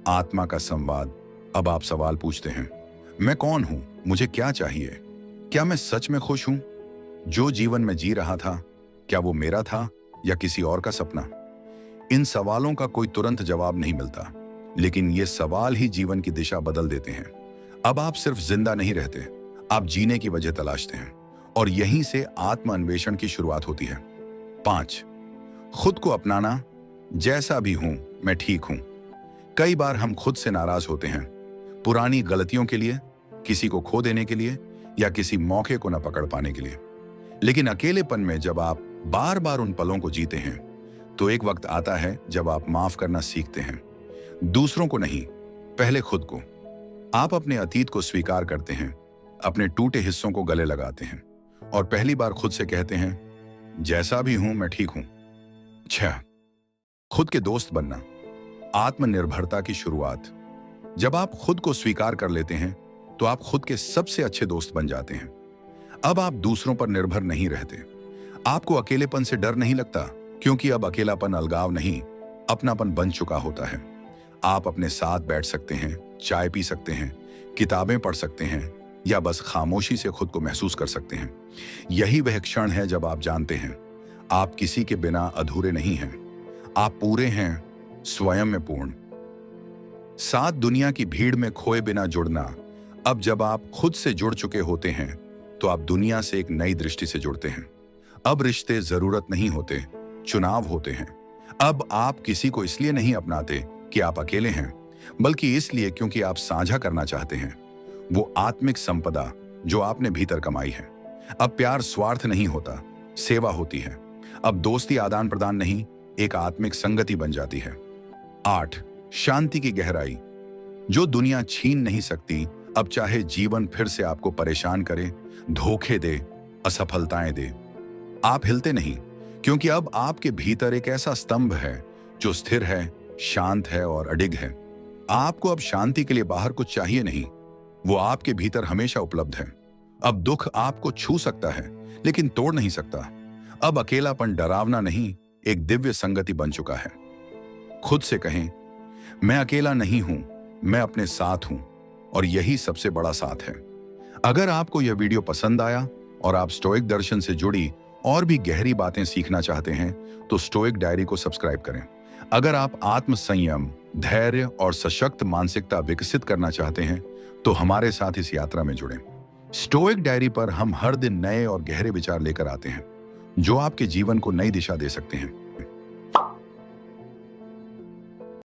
आत्मा का संवाद। अब आप सवाल पूछते हैं, मैं कौन हूं, मुझे क्या चाहिए, क्या मैं सच में खुश हूं, जो जीवन में जी रहा था क्या वो मेरा था या किसी और का सपना। इन सवालों का कोई तुरंत जवाब नहीं मिलता, लेकिन ये सवाल ही जीवन की दिशा बदल देते हैं। अब आप सिर्फ जिंदा नहीं रहते, आप जीने की वजह तलाशते हैं और यहीं से आत्म अन्वेषण की शुरुआत होती है। 5. खुद को अपनाना। जैसा भी हूं मैं ठीक हूं। कई बार हम खुद से नाराज होते हैं, पुरानी गलतियों के लिए, किसी को खो देने के लिए या किसी मौके को न पकड़ पाने के लिए। लेकिन अकेलेपन में जब आप बार बार उन पलों को जीते हैं तो एक वक्त आता है जब आप माफ करना सीखते हैं। दूसरों को नहीं, पहले खुद को। आप अपने अतीत को स्वीकार करते हैं, अपने टूटे हिस्सों को गले लगाते हैं और पहली बार खुद से कहते हैं, जैसा भी हूं मैं ठीक हूं। 6. खुद के दोस्त बनना। आत्मनिर्भरता की शुरुआत। जब आप खुद को स्वीकार कर लेते हैं तो आप खुद के सबसे अच्छे दोस्त बन जाते हैं। अब आप दूसरों पर निर्भर नहीं रहते। आपको अकेलेपन से डर नहीं लगता, क्योंकि अब अकेलापन अलगाव नहीं, अपनापन बन चुका होता है। आप अपने साथ बैठ सकते हैं, चाय पी सकते हैं, किताबें पढ़ सकते हैं या बस खामोशी से खुद को महसूस कर सकते हैं। यही वह क्षण है जब आप जानते हैं आप किसी के बिना अधूरे नहीं हैं, आप पूरे हैं, स्वयं में पूर्ण। 7. दुनिया की भीड़ में खोए बिना जुड़ना। अब जब आप खुद से जुड़ चुके होते हैं तो आप दुनिया से एक नई दृष्टि से जुड़ते हैं। अब रिश्ते जरूरत नहीं होते, चुनाव होते हैं। अब आप किसी को इसलिए नहीं अपनाते कि आप अकेले हैं, बल्कि इसलिए क्योंकि आप साझा करना चाहते हैं वो आत्मिक संपदा जो आपने भीतर कमाई है। अब प्यार स्वार्थ नहीं होता, सेवा होती है। अब दोस्ती आदान प्रदान नहीं, एक आत्मिक संगति बन जाती है। 8. शांति की गहराई। जो दुनिया छीन नहीं सकती, अब चाहे जीवन फिर से आपको परेशान करे, धोखे दे, असफलताएं दे, आप हिलते नहीं, क्योंकि अब आपके भीतर एक ऐसा स्तंभ है जो स्थिर है, शांत है और अडिग है। आपको अब शांति के लिए बाहर कुछ चाहिए नहीं, वो आपके भीतर हमेशा उपलब्ध है। अब दुख आपको छू सकता है लेकिन तोड़ नहीं सकता। अब अकेलापन डरावना नहीं, एक दिव्य संगति बन चुका है। खुद से कहें, मैं अकेला नहीं हूं, मैं अपने साथ हूं, और यही सबसे बड़ा साथ है। अगर आपको यह वीडियो पसंद आया और आप स्टोइक दर्शन से जुड़ी और भी गहरी बातें सीखना चाहते हैं तो स्टोइक डायरी को सब्सक्राइब करें। अगर आप आत्म संयम, धैर्य और सशक्त मानसिकता विकसित करना चाहते हैं तो हमारे साथ इस यात्रा में जुड़ें। स्टोइक डायरी पर हम हर दिन नए और गहरे विचार लेकर आते हैं जो आपके जीवन को नई दिशा दे सकते हैं।